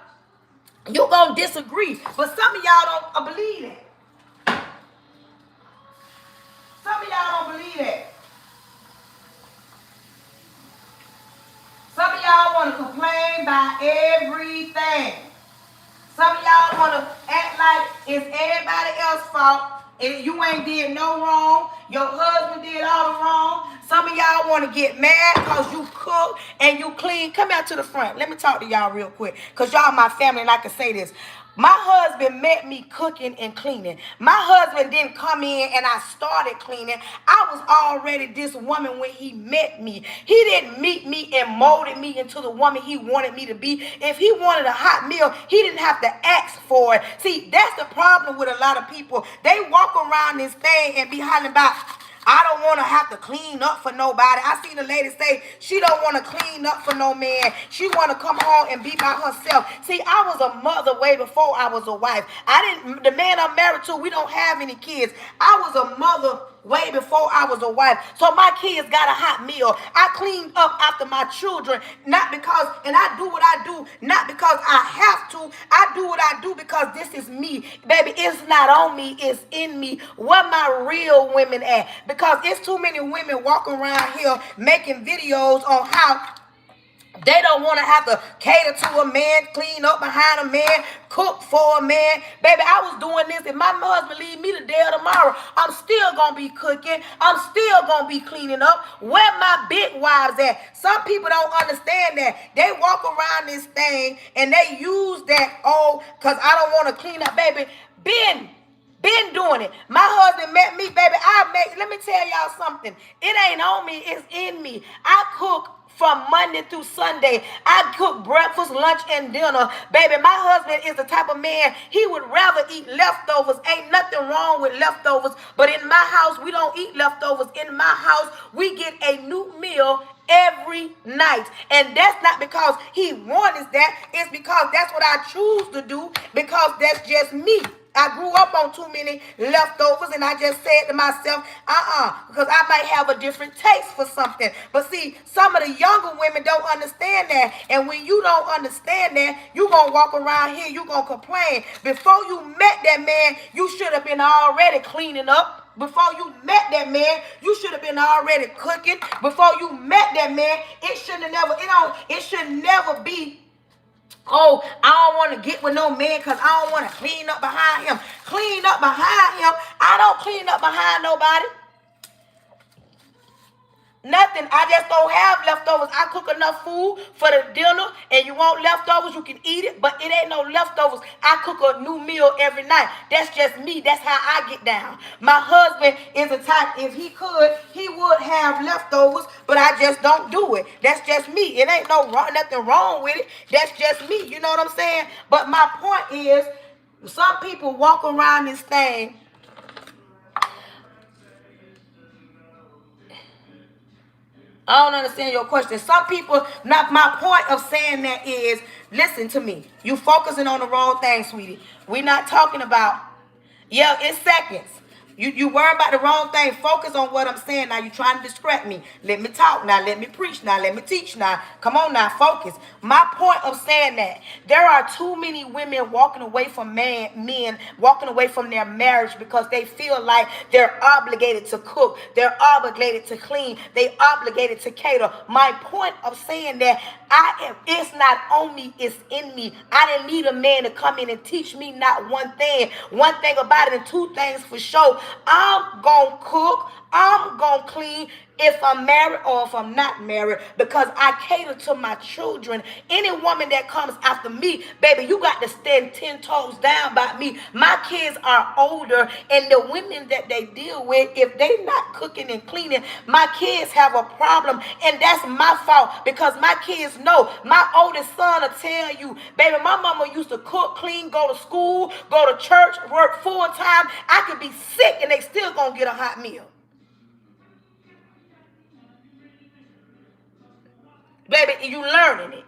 you gonna disagree. But some of y'all don't believe it. Some of y'all don't believe that. Some of y'all want to complain about everything. Some of y'all want to act like it's everybody else's fault and you ain't did no wrong. Your husband did all the wrong. Some of y'all want to get mad because you cook and you clean. Come out to the front. Let me talk to y'all real quick because y'all my family and I can say this. My husband met me cooking and cleaning. My husband didn't come in and I started cleaning. I was already this woman when he met me. He didn't meet me and molded me into the woman he wanted me to be. If he wanted a hot meal, he didn't have to ask for it. See, that's the problem with a lot of people. They walk around this thing and be hollering about, I don't want to have to clean up for nobody. I seen a lady say she don't want to clean up for no man. She want to come home and be by herself. See, I was a mother way before I was a wife. The man I'm married to, we don't have any kids. I was a mother way before I was a wife. So my kids got a hot meal. I cleaned up after my children, not because, and I do what I do, not because I have to. I do what I do because this is me. Baby, it's not on me, it's in me. Where my real women at? Because it's too many women walking around here making videos on how they don't want to have to cater to a man, clean up behind a man, cook for a man. Baby, I was doing this. If my husband leave me today or tomorrow, I'm still going to be cooking. I'm still going to be cleaning up. Where my big wives at? Some people don't understand that. They walk around this thing and they use that, oh, because I don't want to clean up. Baby, been doing it. My husband met me, baby. Let me tell y'all something. It ain't on me, it's in me. I cook from Monday through Sunday. I cook breakfast, lunch, and dinner. Baby, my husband is the type of man, he would rather eat leftovers. Ain't nothing wrong with leftovers. But in my house, we don't eat leftovers. In my house, we get a new meal every night. And that's not because he wants that. It's because that's what I choose to do, because that's just me. I grew up on too many leftovers, and I just said to myself, because I might have a different taste for something. But see, some of the younger women don't understand that. And when you don't understand that, you're going to walk around here, you're going to complain. Before you met that man, you should have been already cleaning up. Before you met that man, you should have been already cooking. Before you met that man, it should never be, oh, I don't want to get with no man because I don't want to clean up behind him. Clean up behind him? I don't clean up behind nobody. Nothing. I just don't have leftovers. I cook enough food for the dinner, and you want leftovers, you can eat it, but it ain't no leftovers. I cook a new meal every night. That's just me. That's how I get down. My husband is the type, if he could, he would have leftovers, but I just don't do it. That's just me. It ain't nothing wrong with it. That's just me. You know what I'm saying? But my point is, some people walk around this thing. I don't understand your question. Some people, not my point of saying that is, listen to me. You focusing on the wrong thing, sweetie. We're not talking about, it's seconds. You worry about the wrong thing. Focus on what I'm saying. Now you trying to distract me. Let me talk now. Let me preach now. Let me teach now. Come on now. Focus. My point of saying that, there are too many women walking away from men walking away from their marriage because they feel like they're obligated to cook. They're obligated to clean. They obligated to cater. My point of saying that, it's not on me, it's in me. I didn't need a man to come in and teach me not one thing. One thing about it, and two things for sure. I'm going to cook. I'm going to clean. if I'm married or if I'm not married, because I cater to my children. Any woman that comes after me, baby, you got to stand 10 toes down by me. My kids are older, and the women that they deal with, if they not cooking and cleaning, my kids have a problem, and that's my fault, because my kids know. My oldest son will tell you, baby, my mama used to cook, clean, go to school, go to church, work full time. I could be sick and they still gonna get a hot meal. Baby, you learning it.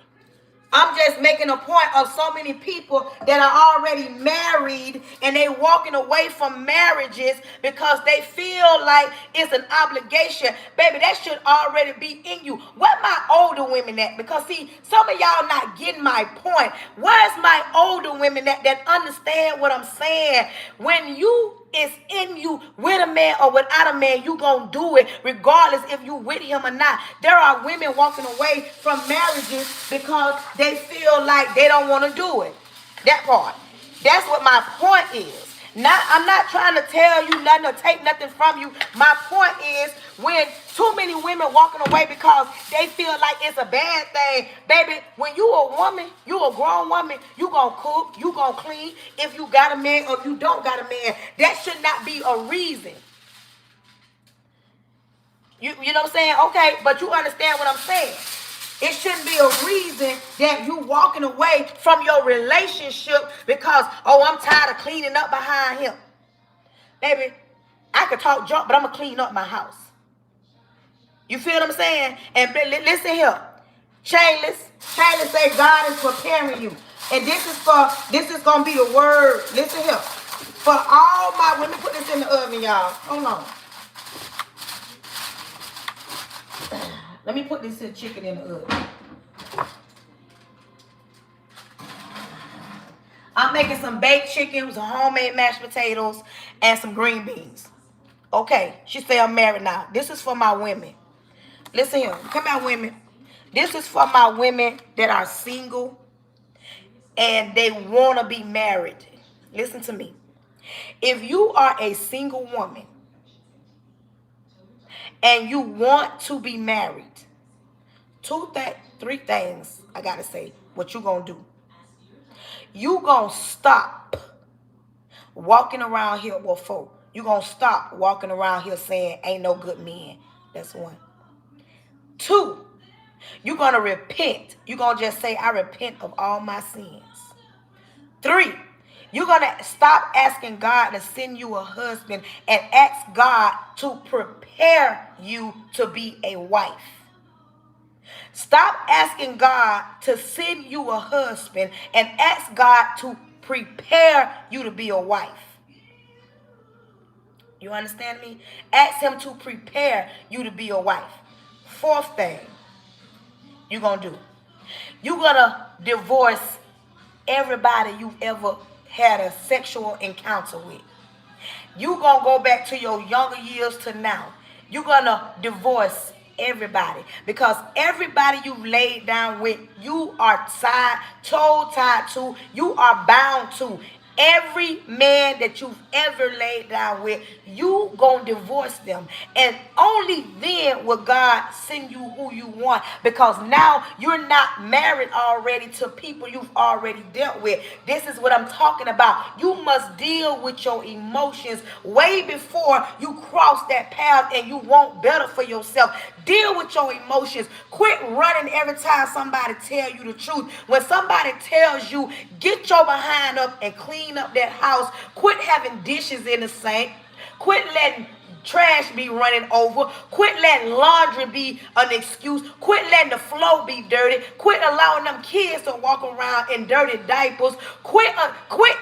I'm just making a point of so many people that are already married and they walking away from marriages because they feel like it's an obligation. Baby, that should already be in you. Where my older women at? Because see, some of y'all not getting my point. Where's my older women that understand what I'm saying? When you is in you with a man or without a man, you gonna do it regardless if you with him or not. There are women walking away from marriages because they feel like they don't want to do it. That part. That's what my point is. I'm not trying to tell you nothing or take nothing from you. My point is, when too many women walking away because they feel like it's a bad thing, baby, when you a woman, you a grown woman, you gonna cook, you gonna clean. If you got a man or if you don't got a man, that should not be a reason. You know what I'm saying? Okay, but you understand what I'm saying. It shouldn't be a reason that you walking away from your relationship because, oh, I'm tired of cleaning up behind him. Baby, I could talk junk, but I'm going to clean up my house. You feel what I'm saying? And listen here. Shayless say God is preparing you. And this is going to be the word. Listen here. For all my women, put this in the oven, y'all. Hold on. Let me put this here chicken in the oven. I'm making some baked chicken, some homemade mashed potatoes, and some green beans. Okay, she say I'm married now. This is for my women. Listen here. Come out, women. This is for my women that are single and they want to be married. Listen to me. If you are a single woman and you want to be married, three things I gotta say. What you gonna do? You gonna stop walking around here with folk. You gonna stop walking around here saying ain't no good men. That's one. Two, you gonna repent. You gonna just say I repent of all my sins. Three, you're gonna stop asking God to send you a husband and ask God to prepare you to be a wife. Stop asking God to send you a husband and ask God to prepare you to be a wife. You understand me? Ask him to prepare you to be a wife. Fourth thing you're going to do. You're going to divorce everybody you've ever had a sexual encounter with. You're going to go back to your younger years to now. You're going to divorce everybody, because everybody you laid down with, you are tied to, you are bound to. Every man that you've ever laid down with, you gonna divorce them. And only then will God send you who you want, because now you're not married already to people you've already dealt with. This is what I'm talking about. You must deal with your emotions way before you cross that path and you want better for yourself. Deal with your emotions. Quit running every time somebody tell you the truth. When somebody tells you, get your behind up and clean up that house. Quit having dishes in the sink. Quit letting trash be running over. Quit letting laundry be an excuse. Quit letting the floor be dirty. Quit allowing them kids to walk around in dirty diapers. Quit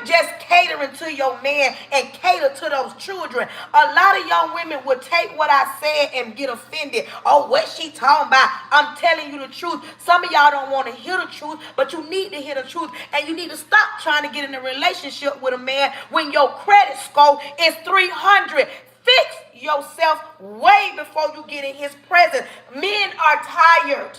just catering to your man and cater to those children. A lot of young women will take what I said and get offended. Oh, what she talking about? I'm telling you the truth. Some of y'all don't want to hear the truth, but you need to hear the truth, and you need to stop trying to get in a relationship with a man when your credit score is 300. Fix yourself way before you get in his presence. Men are tired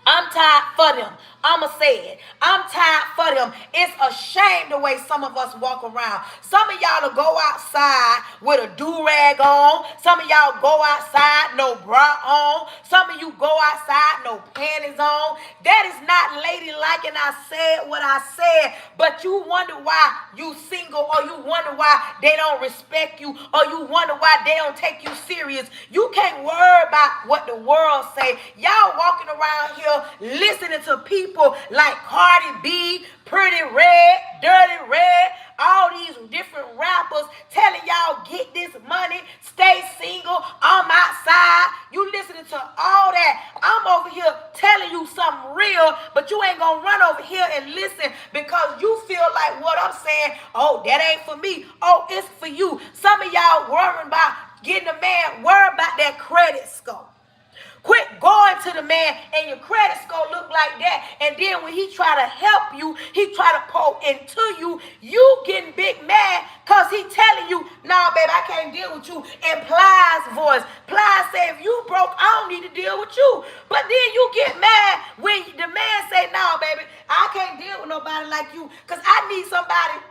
I'm tired for them. I'ma say it. I'm tired for them. It's a shame the way some of us walk around. Some of y'all will go outside with a do-rag on. Some of y'all go outside no bra on. Some of you go outside no panties on. That is not ladylike, and I said what I said. But you wonder why you single, or you wonder why they don't respect you, or you wonder why they don't take you serious. You can't worry about what the world say. Y'all walking around here listening to people like Cardi B, Pretty Red, Dirty Red, all these different rappers telling y'all get this money, stay single, I'm outside. You listening to all that. I'm over here telling you something real, but you ain't gonna run over here and listen because you feel like what I'm saying, oh, that ain't for me. Oh, it's for you. Some of y'all worrying about getting a man, worry about that credit score. Quit going to the man and your credit score look like that. And then when he try to help you, he try to pour into you, you getting big mad because he telling you, nah, baby, I can't deal with you. In Plies' voice. Plies say, if you broke, I don't need to deal with you. But then you get mad when the man say, nah, baby, I can't deal with nobody like you because I need somebody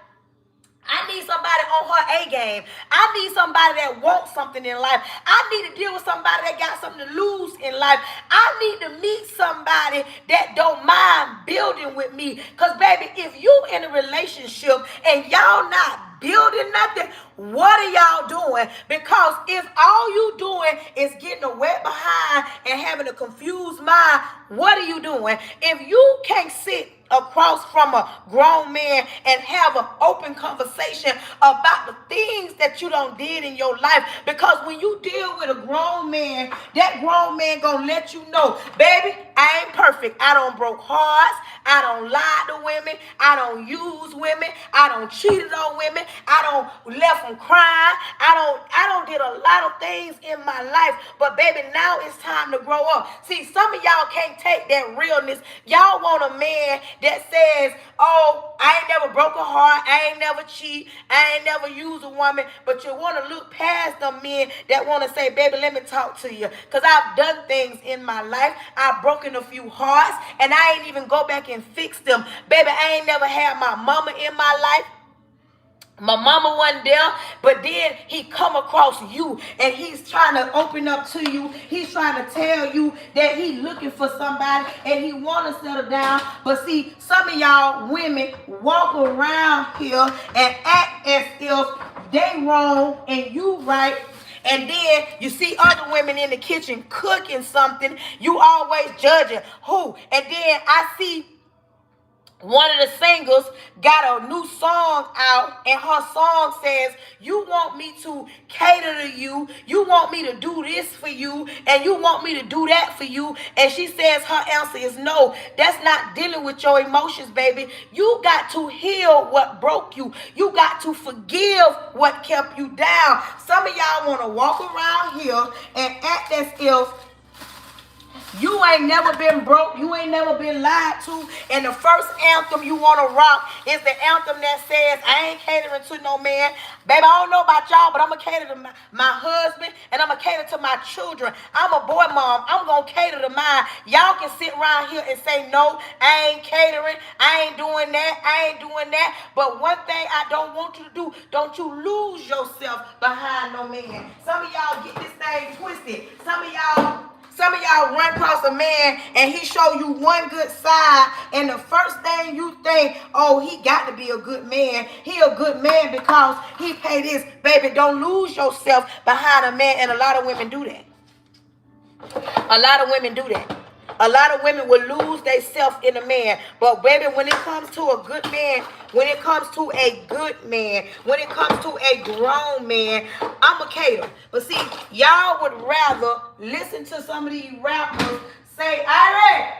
on her A game. I need somebody that wants something in life. I need to deal with somebody that got something to lose in life. I need to meet somebody that don't mind building with me. Because, baby, if you in a relationship and y'all not building nothing, what are y'all doing? Because if all you doing is getting a wet behind and having a confused mind, what are you doing? If you can't sit across from a grown man and have an open conversation about the things that you done did in your life, because when you deal with a grown man, that grown man gonna let you know, baby, I ain't perfect. I don't broke hearts. I don't lie to women. I don't use women. I don't cheated on women. I don't left them crying. I don't did a lot of things in my life. But baby, now it's time to grow up. See, some of y'all can't take that realness. Y'all want a man that says, oh, I ain't never broke a heart. I ain't never cheat. I ain't never used a woman. But you want to look past them men that want to say, baby, let me talk to you. Because I've done things in my life. I've broken a few hearts. And I ain't even go back and fix them. Baby, I ain't never had my mama in my life. My mama wasn't there, but then he come across you and he's trying to open up to you. He's trying to tell you that he looking for somebody and he want to settle down. But see, some of y'all women walk around here and act as if they wrong and you right. And then you see other women in the kitchen cooking something. You always judging who. And then I see one of the singers got a new song out, and her song says, you want me to cater to you, you want me to do this for you, and you want me to do that for you. And she says her answer is no. That's not dealing with your emotions, baby. You got to heal what broke you. You got to forgive what kept you down. Some of y'all want to walk around here and act as if you ain't never been broke. You ain't never been lied to. And the first anthem you want to rock is the anthem that says, I ain't catering to no man. Baby, I don't know about y'all, but I'm going to cater to my husband, and I'm going to cater to my children. I'm a boy mom. I'm going to cater to mine. Y'all can sit around here and say, no, I ain't catering. I ain't doing that. I ain't doing that. But one thing I don't want you to do, don't you lose yourself behind no man. Some of y'all get this thing twisted. Some of y'all run across a man and he show you one good side, and the first thing you think, oh, he got to be a good man. He a good man because he pay this. Baby, don't lose yourself behind a man, and a lot of women do that. A lot of women do that. A lot of women will lose themselves in a man. But baby, when it comes to a good man, when it comes to a good man, when it comes to a grown man, I'm a cater. But see, y'all would rather listen to some of these rappers say, Irie.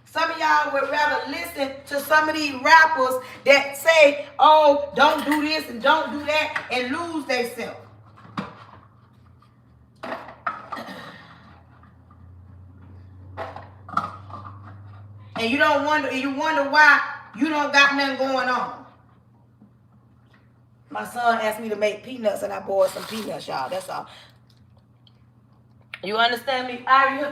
Some of y'all would rather listen to some of these rappers that say, oh, don't do this and don't do that, and lose themselves. And you wonder why you don't got nothing going on. My son asked me to make peanuts, and I boiled some peanuts, y'all. That's all. You understand me? Are you?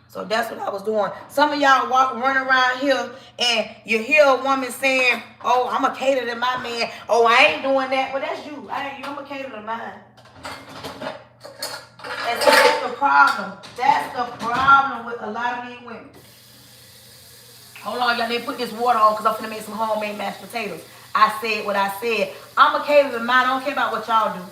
So that's what I was doing. Some of y'all run around here and you hear a woman saying, oh, I'm a cater to my man. Oh, I ain't doing that. Well, that's you. I'm a cater to mine. And so that's the problem. That's the problem with a lot of these women. Hold on, y'all. Let me put this water on because I'm finna make some homemade mashed potatoes. I said what I said. I'm a cater to mine. I don't care about what y'all do.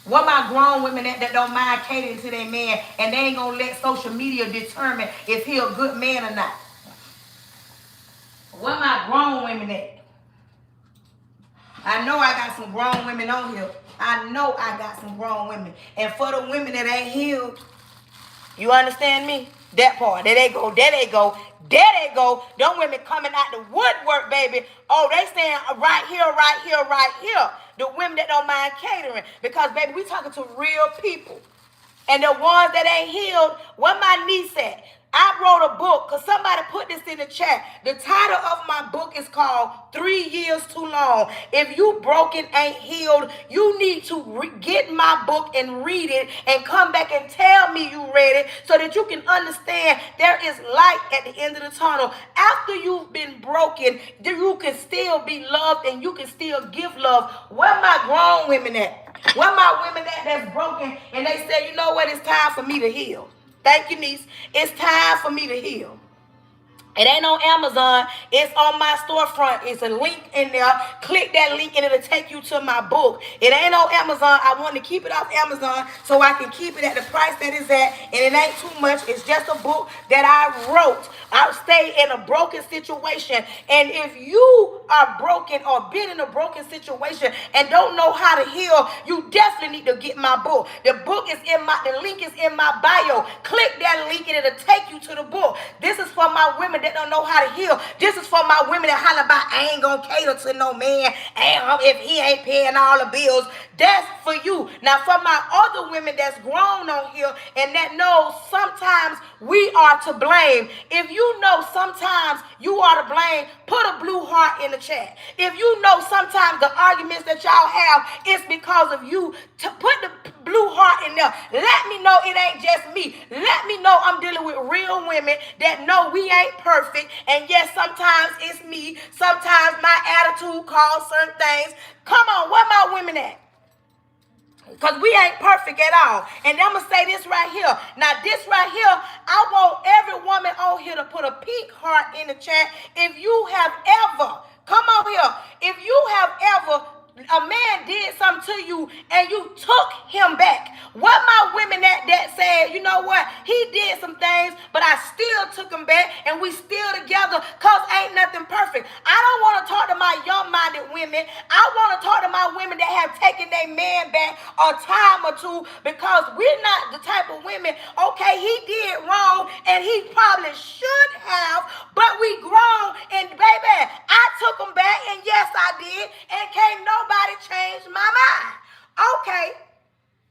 What my grown women that don't mind catering to their man and they ain't gonna let social media determine if he a good man or not? What my grown women at? I know I got some grown women on here. I know I got some grown women. And for the women that ain't healed, you understand me? That part. There they go. There they go. There they go. Them women coming out the woodwork, baby. Oh, they saying right here, right here, right here. The women that don't mind catering. Because, baby, we talking to real people. And the ones that ain't healed, what my niece said. I wrote a book because somebody put this in the chat. The title of my book is called 3 Years Too Long. If you broken, ain't healed, you need to get my book and read it and come back and tell me you read it so that you can understand there is light at the end of the tunnel. After you've been broken, you can still be loved and you can still give love. Where my grown women at? Where my women that's broken and they say, you know what, it's time for me to heal. Thank you, niece. It's time for me to heal. It ain't on Amazon. It's on my storefront. It's a link in there. Click that link and it'll take you to my book. It ain't on Amazon. I want to keep it off Amazon so I can keep it at the price that it's at. And it ain't too much. It's just a book that I wrote. I stay in a broken situation. And if you are broken or been in a broken situation and don't know how to heal, you definitely need to get my book. The link is in my bio. Click that link and it'll take you to the book. This is for my women that don't know how to heal. This is for my women that holler about, I ain't gonna cater to no man if he ain't paying all the bills. That's for you. Now for my other women that's grown on here and that knows sometimes we are to blame. If you know sometimes you are to blame, put a blue heart in the chat. If you know sometimes the arguments that y'all have is because of you, to put the blue heart in there. Let me know it ain't just me. Let me know I'm dealing with real women that know we ain't perfect. And yes, sometimes it's me. Sometimes my attitude calls certain things. Come on, where my women at? Because we ain't perfect at all. And I'm going to say this right here. Now, this right here, I want every woman on here to put a pink heart in the chat. If you have ever, come on here, if you have ever, a man did something to you and you took him back. What my women that said, you know what, he did some things, but I still took him back and we still together because ain't nothing perfect. I don't want to talk to my young-minded women. I want to talk to my women that have taken their man back a time or two because we're not the type of women, okay, he did wrong and he probably should have, but we grown and baby, I took him back and yes, I did, and can't nobody change my mind. Okay.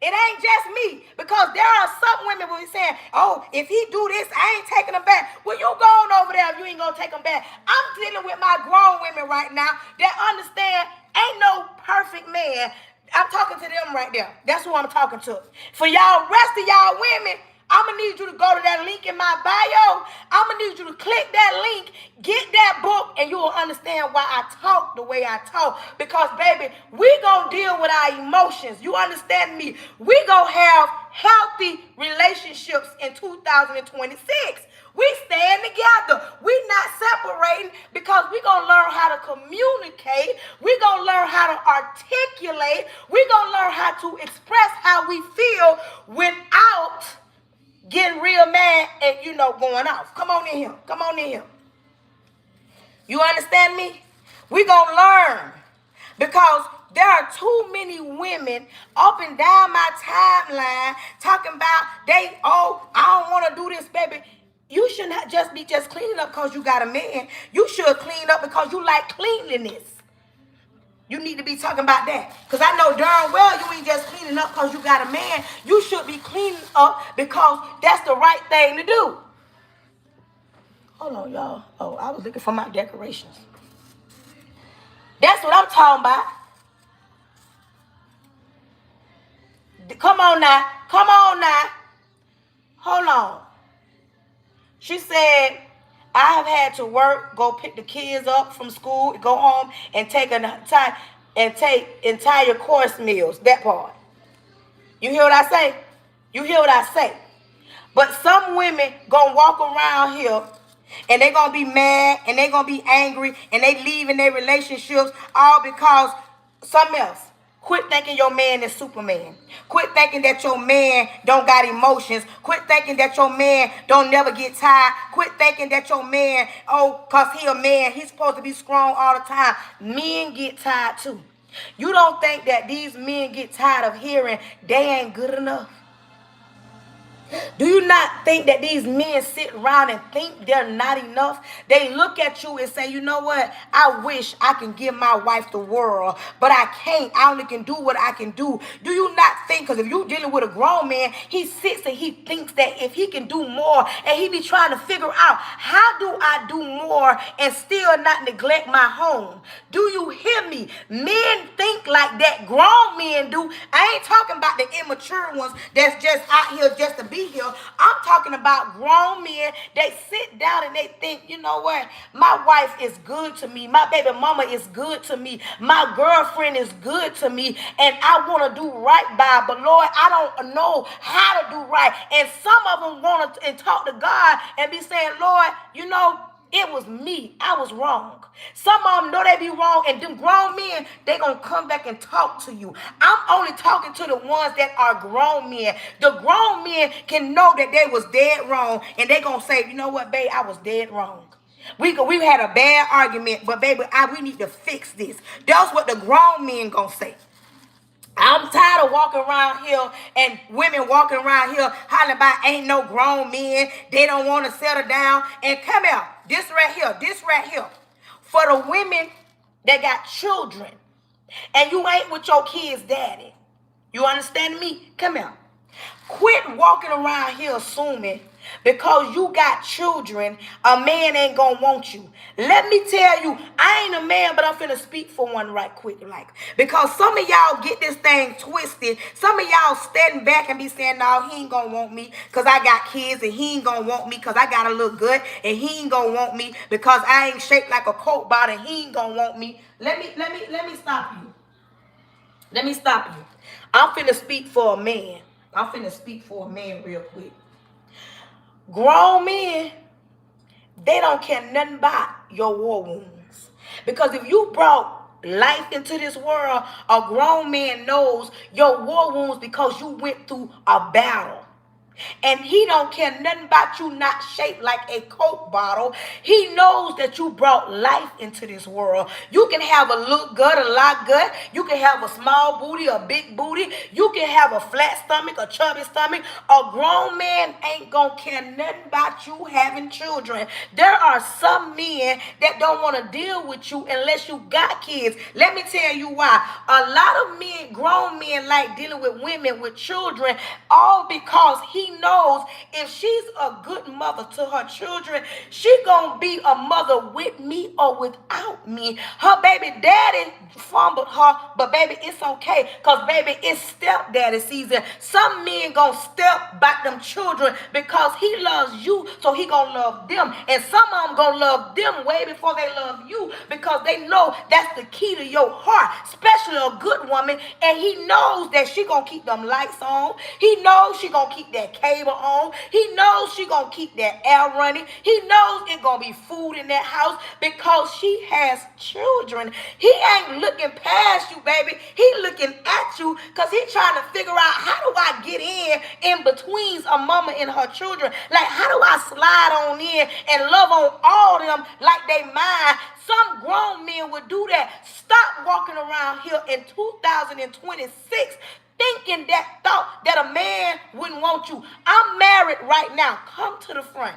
It ain't just me, because there are some women who be saying, oh, if he do this, I ain't taking him back. Well, you going over there if you ain't going to take him back. I'm dealing with my grown women right now that understand ain't no perfect man. I'm talking to them right there. That's who I'm talking to. For y'all, rest of y'all women, I'm going to need you to go to that link in my bio. I'm going to need you to click that link, get that book, and you will understand why I talk the way I talk. Because, baby, we going to deal with our emotions. You understand me? We going to have healthy relationships in 2026. We stand together. We not separating because we going to learn how to communicate. We going to learn how to articulate. We going to learn how to express how we feel without getting real mad and, going off. Come on in here. Come on in here. You understand me? We're going to learn because there are too many women up and down my timeline talking about I don't want to do this, baby. You should not just be cleaning up because you got a man. You should clean up because you like cleanliness. You need to be talking about that. Because I know darn well you ain't just cleaning up because you got a man. You should be cleaning up because that's the right thing to do. Hold on, y'all. Oh, I was looking for my decorations. That's what I'm talking about. Come on now. Come on now. Hold on. She said, I have had to work, go pick the kids up from school, go home and take entire course meals. That part. You hear what I say? You hear what I say? But some women gonna walk around here and they gonna be mad and they gonna be angry and they leaving their relationships all because something else. Quit thinking your man is Superman. Quit thinking that your man don't got emotions. Quit thinking that your man don't never get tired. Quit thinking that your man, oh, cause he a man, he's supposed to be strong all the time. Men get tired too. You don't think that these men get tired of hearing they ain't good enough? Do you not think that these men sit around and think they're not enough? They look at you and say, you know what? I wish I can give my wife the world, but I can't. I only can do what I can do. Do you not think, because if you're dealing with a grown man, he sits and he thinks that if he can do more, and he be trying to figure out, how do I do more and still not neglect my home? Do you hear me? Men think like that. Grown men do. I ain't talking about the immature ones that's just out here just to be here. I'm talking about grown men. They sit down and they think, you know what? My wife is good to me. My baby mama is good to me. My girlfriend is good to me. And I want to do right by. But Lord, I don't know how to do right. And some of them want to and talk to God and be saying, Lord, you know, it was me. I was wrong. Some of them know they be wrong, and them grown men, they going to come back and talk to you. I'm only talking to the ones that are grown men. The grown men can know that they was dead wrong, and they going to say, you know what, babe, I was dead wrong. We had a bad argument, but baby, we need to fix this. That's what the grown men going to say. I'm tired of walking around here and women walking around here hollering about ain't no grown men. They don't want to settle down. And come here, this right here. For the women that got children and you ain't with your kids' daddy. You understand me? Come here. Quit walking around here assuming because you got children, a man ain't gonna want you. Let me tell you, I ain't a man, but I'm finna speak for one right quick, because some of y'all get this thing twisted. Some of y'all standing back and be saying, no, he ain't gonna want me because I got kids, and he ain't gonna want me because I gotta look good, and he ain't gonna want me because I ain't shaped like a Coke bottle, and he ain't gonna want me. Let me stop you. Let me stop you. I'm finna speak for a man. Real quick. Grown men, they don't care nothing about your war wounds. Because if you brought life into this world, a grown man knows your war wounds because you went through a battle. And he don't care nothing about you not shaped like a Coke bottle. He knows that you brought life into this world. You can have a look good, a lot good. You can have a small booty, a big booty. You can have a flat stomach, a chubby stomach. A grown man ain't gonna care nothing about you having children. There are some men that don't want to deal with you unless you got kids. Let me tell you why. A lot of men, grown men, like dealing with women with children, all because he knows if she's a good mother to her children, she gonna be a mother with me or without me. Her baby daddy fumbled her, but baby, it's okay, because baby, it's stepdaddy season. Some men gonna step back them children because he loves you, so he gonna love them. And some of them gonna love them way before they love you, because they know that's the key to your heart, especially a good woman. And he knows that she gonna keep them lights on. He knows she gonna keep that cable on. He knows she gonna keep that air running. He knows it gonna be food in that house because she has children. He ain't looking past you, baby. He looking at you because he trying to figure out, how do I get in between a mama and her children? Like, how do I slide on in and love on all of them like they mine? Some grown men would do that. Stop walking around here in 2026 thinking that thought that a man wouldn't want you. I'm married right now. Come to the front.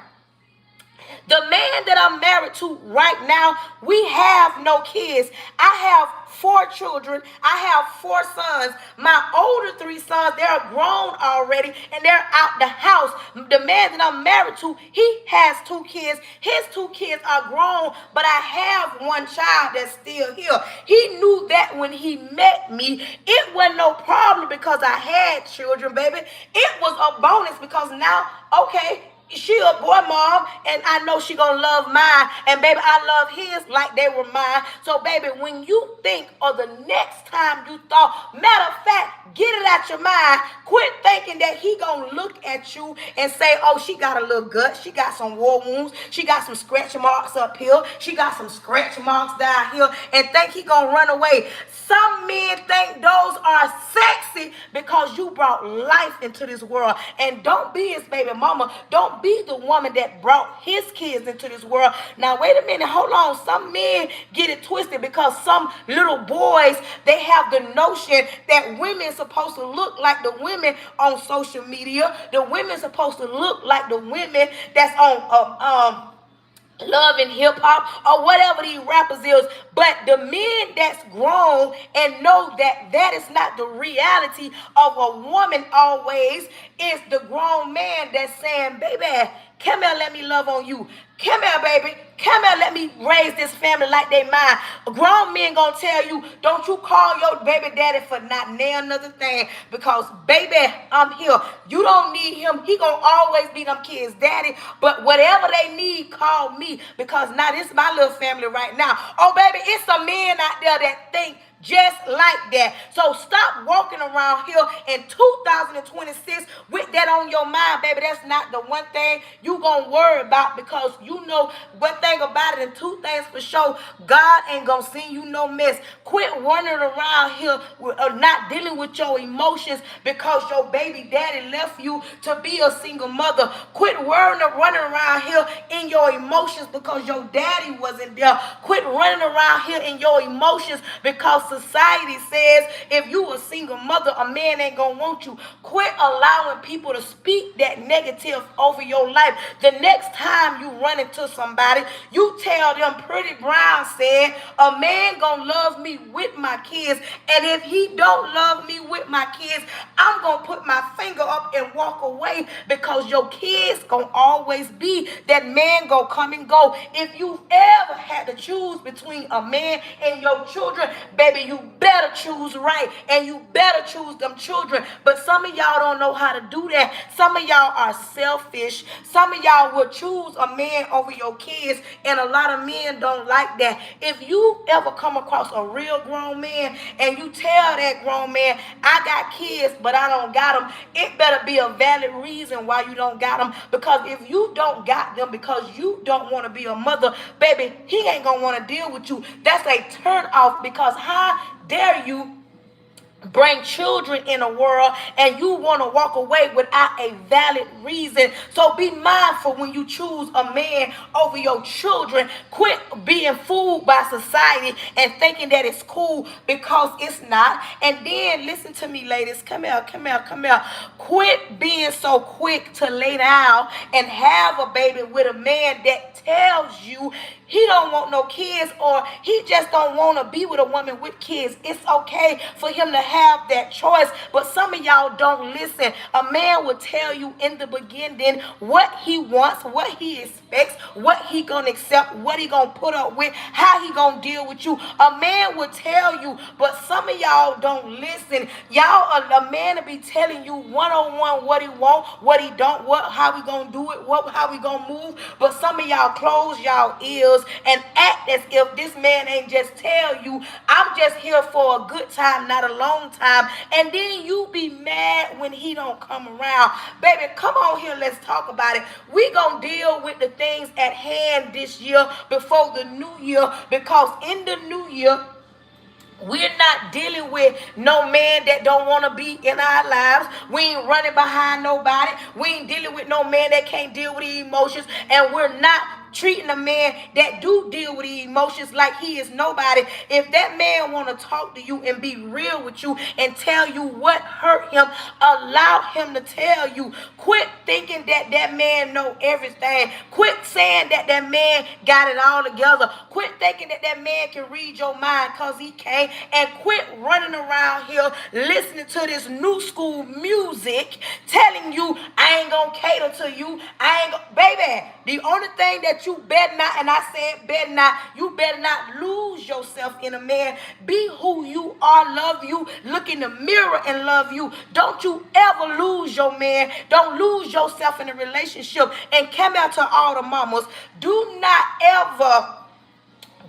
The man that I'm married to right now, we have no kids. I have 4 children. I have 4 sons. My older 3 sons, they're grown already and they're out the house. The man that I'm married to, he has 2 kids. His 2 kids are grown, but I have 1 child that's still here. He knew that when he met me, it wasn't no problem because I had children, baby. It was a bonus because now, okay, she a boy mom, and I know she gonna love mine, and baby, I love his like they were mine. So baby, when you think of the next time you thought, matter of fact, get it out your mind. Quit thinking that he gonna look at you and say, oh, she got a little gut, she got some war wounds, she got some scratch marks up here, she got some scratch marks down here, and think he gonna run away. Some men think those are sexy because you brought life into this world. And don't be his baby mama. Don't be the woman that brought his kids into this world. Now, wait a minute. Hold on. Some men get it twisted because some little boys, they have the notion that women supposed to look like the women on social media. The women supposed to look like the women that's on Love and Hip Hop or whatever these rappers is. But the men that's grown and know that that is not the reality of a woman always, is the grown man that's saying, baby, come here, let me love on you. Come here, baby. Come here, let me raise this family like they mine. Grown men gonna tell you, don't you call your baby daddy for not nail another thing, because baby, I'm here. You don't need him. He gonna always be them kids' daddy. But whatever they need, call me, because now this is my little family right now. Oh, baby, it's some men out there that think just like that. So stop walking around here in 2026 with that on your mind, baby. That's not the one thing you gonna worry about, because you know one thing about it, and 2 things for sure: God ain't gonna send you no mess. Quit running around here not dealing with your emotions because your baby daddy left you to be a single mother. Quit running around here in your emotions because your daddy wasn't there. Quit running around here in your emotions because society says if you a single mother, a man ain't gonna want you. Quit allowing people to speak that negative over your life. The next time you run into somebody, you tell them Pretty Brown said, a man gonna love me with my kids, and if he don't love me with my kids, I'm gonna put my finger up and walk away, because your kids gonna always be that man gonna come and go. If you ever had to choose between a man and your children, baby, you better choose right, and you better choose them children. But some of y'all don't know how to do that. Some of y'all are selfish. Some of y'all will choose a man over your kids, and a lot of men don't like that. If you ever come across a real grown man and you tell that grown man, I got kids but I don't got them, it better be a valid reason why you don't got them. Because if you don't got them because you don't want to be a mother, baby, he ain't gonna want to deal with you. That's a turn off, because how dare you bring children in a world and you want to walk away without a valid reason? So be mindful when you choose a man over your children. Quit being fooled by society and thinking that it's cool, because it's not. And then listen to me, ladies. Come here, come here, come here. Quit being so quick to lay down and have a baby with a man that tells you he don't want no kids, or he just don't want to be with a woman with kids. It's okay for him to have that choice, but some of y'all don't listen. A man will tell you in the beginning what he wants, what he expects, what he gonna accept, what he gonna put up with, how he gonna deal with you. A man will tell you, but some of y'all don't listen. Y'all, a man will be telling you one-on-one what he want, what he don't, how we gonna do it, how we gonna move. But some of y'all close y'all ears and act as if this man ain't just tell you, I'm just here for a good time, not a long time. And then you be mad when he don't come around. Baby, come on here, let's talk about it. We gonna deal with the things at hand this year before the new year, because in the new year, we're not dealing with no man that don't want to be in our lives. We ain't running behind nobody. We ain't dealing with no man that can't deal with the emotions. And we're not treating a man that do deal with the emotions like he is nobody. If that man want to talk to you and be real with you and tell you what hurt him, allow him to tell you. Quit thinking that that man know everything. Quit saying that that man got it all together. Quit thinking that that man can read your mind, because he can't. And quit running around here listening to this new school music telling you, I ain't gonna cater to you. Baby, the only thing that you better not, and I said better not, you better not lose yourself in a man. Be who you are. Love you. Look in the mirror and love you. Don't you ever lose your man. Don't lose yourself in a relationship. And come out to all the mamas. Do not ever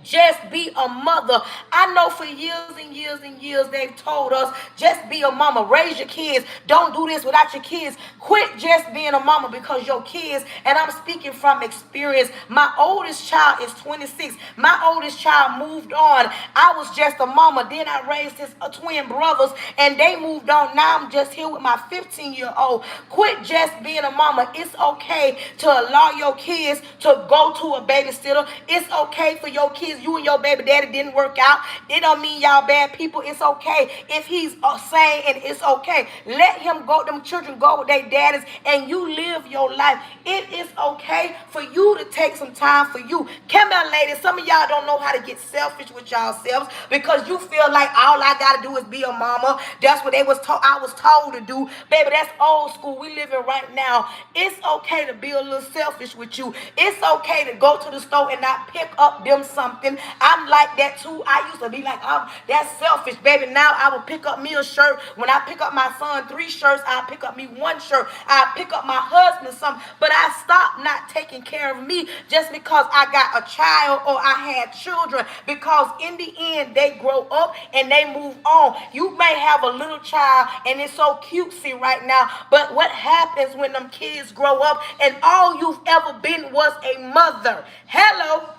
just be a mother. I know for years and years and years they've told us, just be a mama. Raise your kids. Don't do this without your kids. Quit just being a mama because your kids, and I'm speaking from experience. My oldest child is 26. My oldest child moved on. I was just a mama. Then I raised his twin brothers and they moved on. Now I'm just here with my 15-year-old. Quit just being a mama. It's okay to allow your kids to go to a babysitter. It's okay for your kids. You and your baby daddy didn't work out. It don't mean y'all bad people. It's okay if he's sane, and it's okay. Let him go. Them children go with their daddies, and you live your life. It is okay for you to take some time for you. Come on, ladies. Some of y'all don't know how to get selfish with yourselves because you feel like all I gotta do is be a mama. That's what I was told to do. Baby, that's old school. We living right now. It's okay to be a little selfish with you. It's okay to go to the store and not pick up them something. I'm like that too. I used to be like, oh, that's selfish, baby. Now I will pick up me a shirt. When I pick up my son 3 shirts, I'll pick up me 1 shirt. I'll pick up my husband something. But I stopped not taking care of me just because I got a child or I had children. Because in the end, they grow up and they move on. You may have a little child and it's so cutesy right now. But what happens when them kids grow up and all you've ever been was a mother? Hello.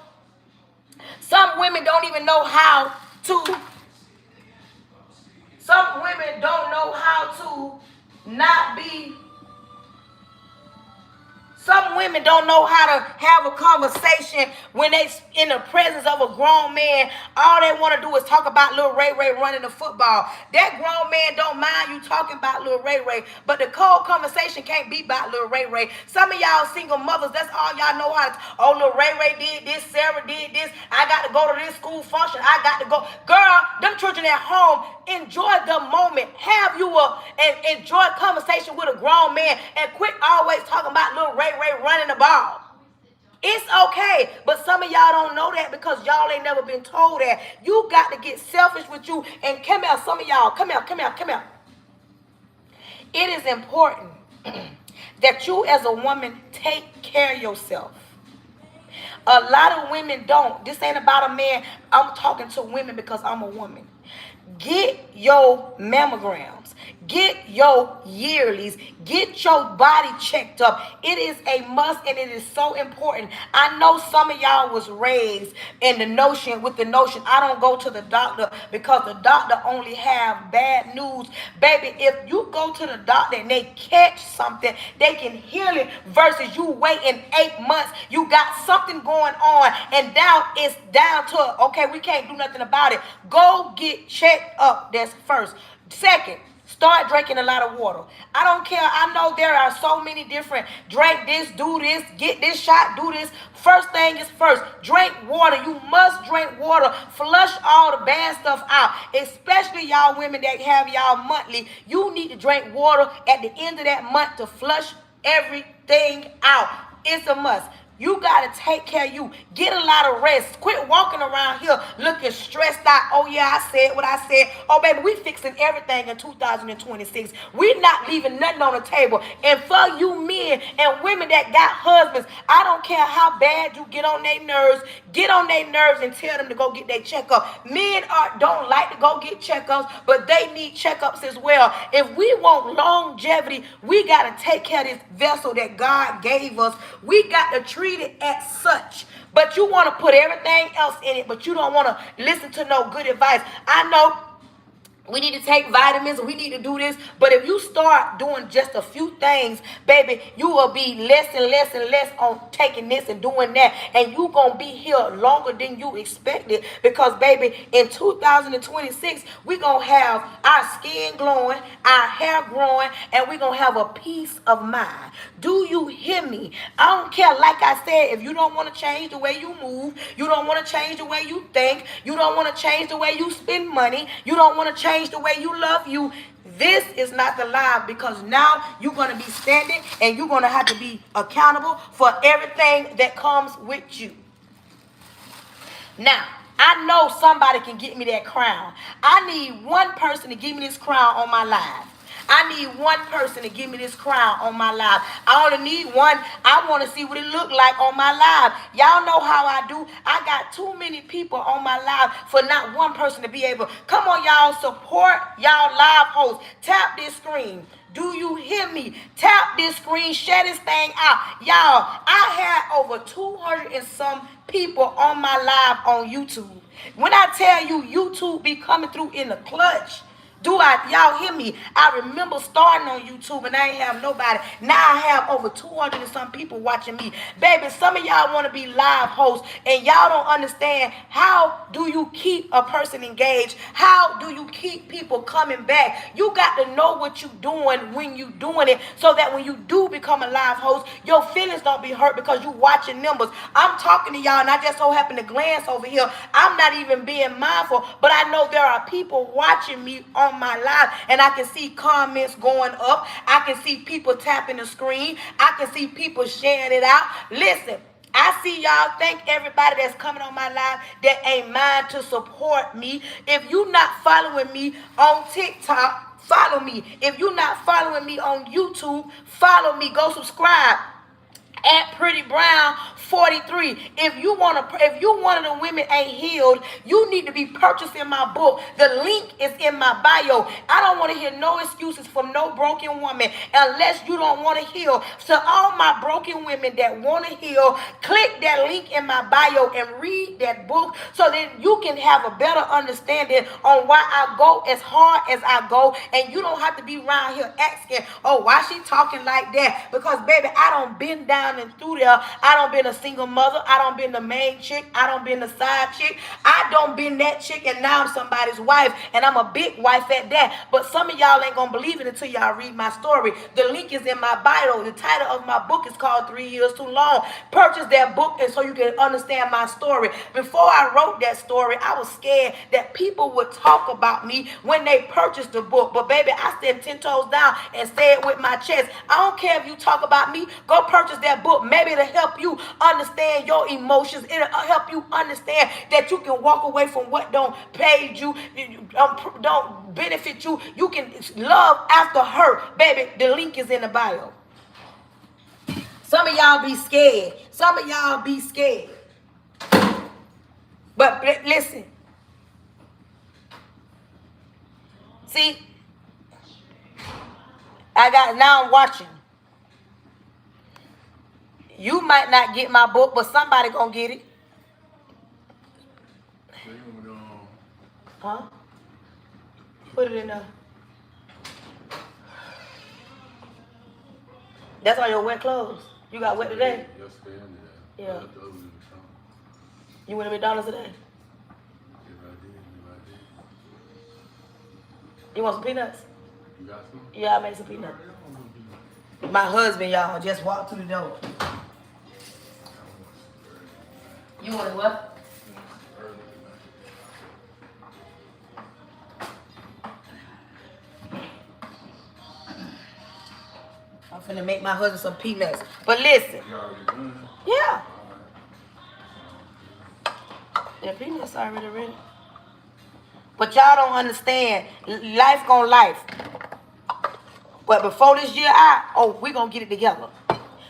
Some women don't even know how to. Some women don't know how to not be. Some women don't know how to have a conversation when they in the presence of a grown man. All they want to do is talk about little Ray Ray running the football. That grown man don't mind you talking about little Ray Ray, but the cold conversation can't be about little Ray Ray. Some of y'all single mothers, that's all y'all know how to. Oh, little Ray Ray did this, Sarah did this. I got to go to this school function. I got to go. Girl, them children at home, enjoy the moment. Have you and enjoy conversation with a grown man, and quit always talking about little Ray Ray running the ball. It's okay, but some of y'all don't know that because y'all ain't never been told that. You got to get selfish with you. And come out, some of y'all, come out. It is important that you as a woman take care of yourself. A lot of women don't. This ain't about a man. I'm talking to women because I'm a woman. Get your mammograms. Get your yearlies. Get your body checked up. It is a must, and it is so important. I know some of y'all was raised in the notion I don't go to the doctor because the doctor only have bad news. Baby, if you go to the doctor and they catch something, they can heal it versus you waiting 8 months. You got something going on, and now it's down to, okay, we can't do nothing about it. Go get checked up. That's first. Second, start drinking a lot of water. I don't care. I know there are so many different, drink this, do this, get this shot, do this. First thing is first, drink water. You must drink water. Flush all the bad stuff out. Especially y'all women that have y'all monthly. You need to drink water at the end of that month to flush everything out. It's a must. You got to take care of you. Get a lot of rest. Quit walking around here looking stressed out. Oh, yeah, I said what I said. Oh, baby, we fixing everything in 2026. We're not leaving nothing on the table. And for you men and women that got husbands, I don't care how bad you get on their nerves. Get on their nerves and tell them to go get their checkup. Men don't like to go get checkups, but they need checkups as well. If we want longevity, we got to take care of this vessel that God gave us. We got to treat it as such. But you want to put everything else in it, but you don't want to listen to no good advice. I know We need to take vitamins. We need to do this. But if you start doing just a few things, baby, you will be less and less and less on taking this and doing that. And you going to be here longer than you expected. Because, baby, in 2026, we going to have our skin glowing, our hair growing, and we going to have a peace of mind. Do you hear me? I don't care. Like I said, if you don't want to change the way you move, you don't want to change the way you think, you don't want to change the way you spend money, you don't want to change the way you love you, this is not the life, because now you're going to be standing and you're going to have to be accountable for everything that comes with you. Now, I know somebody can get me that crown. I need one person to give me this crown on my life. I need one person to give me this crown on my life. I only need one. I want to see what it look like on my life. Y'all know how I do. I got too many people on my live for not one person to be able. Come on, y'all. Support y'all live hosts. Tap this screen. Do you hear me? Tap this screen. Share this thing out. Y'all, I had over 200 and some people on my live on YouTube. When I tell you YouTube be coming through in the clutch, y'all hear me? I remember starting on YouTube and I ain't have nobody. Now I have over 200 and some people watching me. Baby, some of y'all want to be live hosts and y'all don't understand, how do you keep a person engaged? How do you keep people coming back? You got to know what you're doing when you're doing it, so that when you do become a live host, your feelings don't be hurt because you watching numbers. I'm talking to y'all and I just so happen to glance over here. I'm not even being mindful, but I know there are people watching me on my live, and I can see comments going up. I can see people tapping the screen. I can see people sharing it out. Listen, I see y'all. Thank everybody that's coming on my live that ain't mind to support me. If you not following me on TikTok, follow me. If you not following me on YouTube, follow me. Go subscribe at Pretty Brown 43. If you one of the women ain't healed, you need to be purchasing my book. The link is in my bio. I don't want to hear no excuses from no broken woman unless you don't want to heal. So all my broken women that want to heal, click that link in my bio and read that book, so that you can have a better understanding on why I go as hard as I go, and you don't have to be around here asking, oh, why she talking like that? Because baby, I don't been down and through there. I don't been a single mother. I don't been the main chick. I don't been the side chick. I don't been that chick, and now I'm somebody's wife, and I'm a big wife at that. But some of y'all ain't gonna believe it until y'all read my story. The link is in my bio. The title of my book is called 3 Years Too Long. Purchase that book, and so you can understand my story. Before I wrote that story, I was scared that people would talk about me when they purchased the book. But baby, I stand 10 toes down and say it with my chest. I don't care if you talk about me. Go purchase that book. Maybe it'll help you understand your emotions. It'll help you understand that you can walk away from what don't pay you, don't benefit you. You can love after her. Baby, the link is in the bio. Some of y'all be scared. Some of y'all be scared. But listen. See, now I'm watching. You might not get my book, but somebody gonna get it. Huh? Put it in there. That's all your wet clothes. You got wet today? Yeah. You went to McDonald's today? You want some peanuts? You got some? Yeah, I made some peanuts. My husband, y'all, just walked through the door. You want what? I'm finna make my husband some peanuts. But listen. Yeah. The peanuts already ready. But y'all don't understand. Life gon' life. But before this year out, we gonna get it together.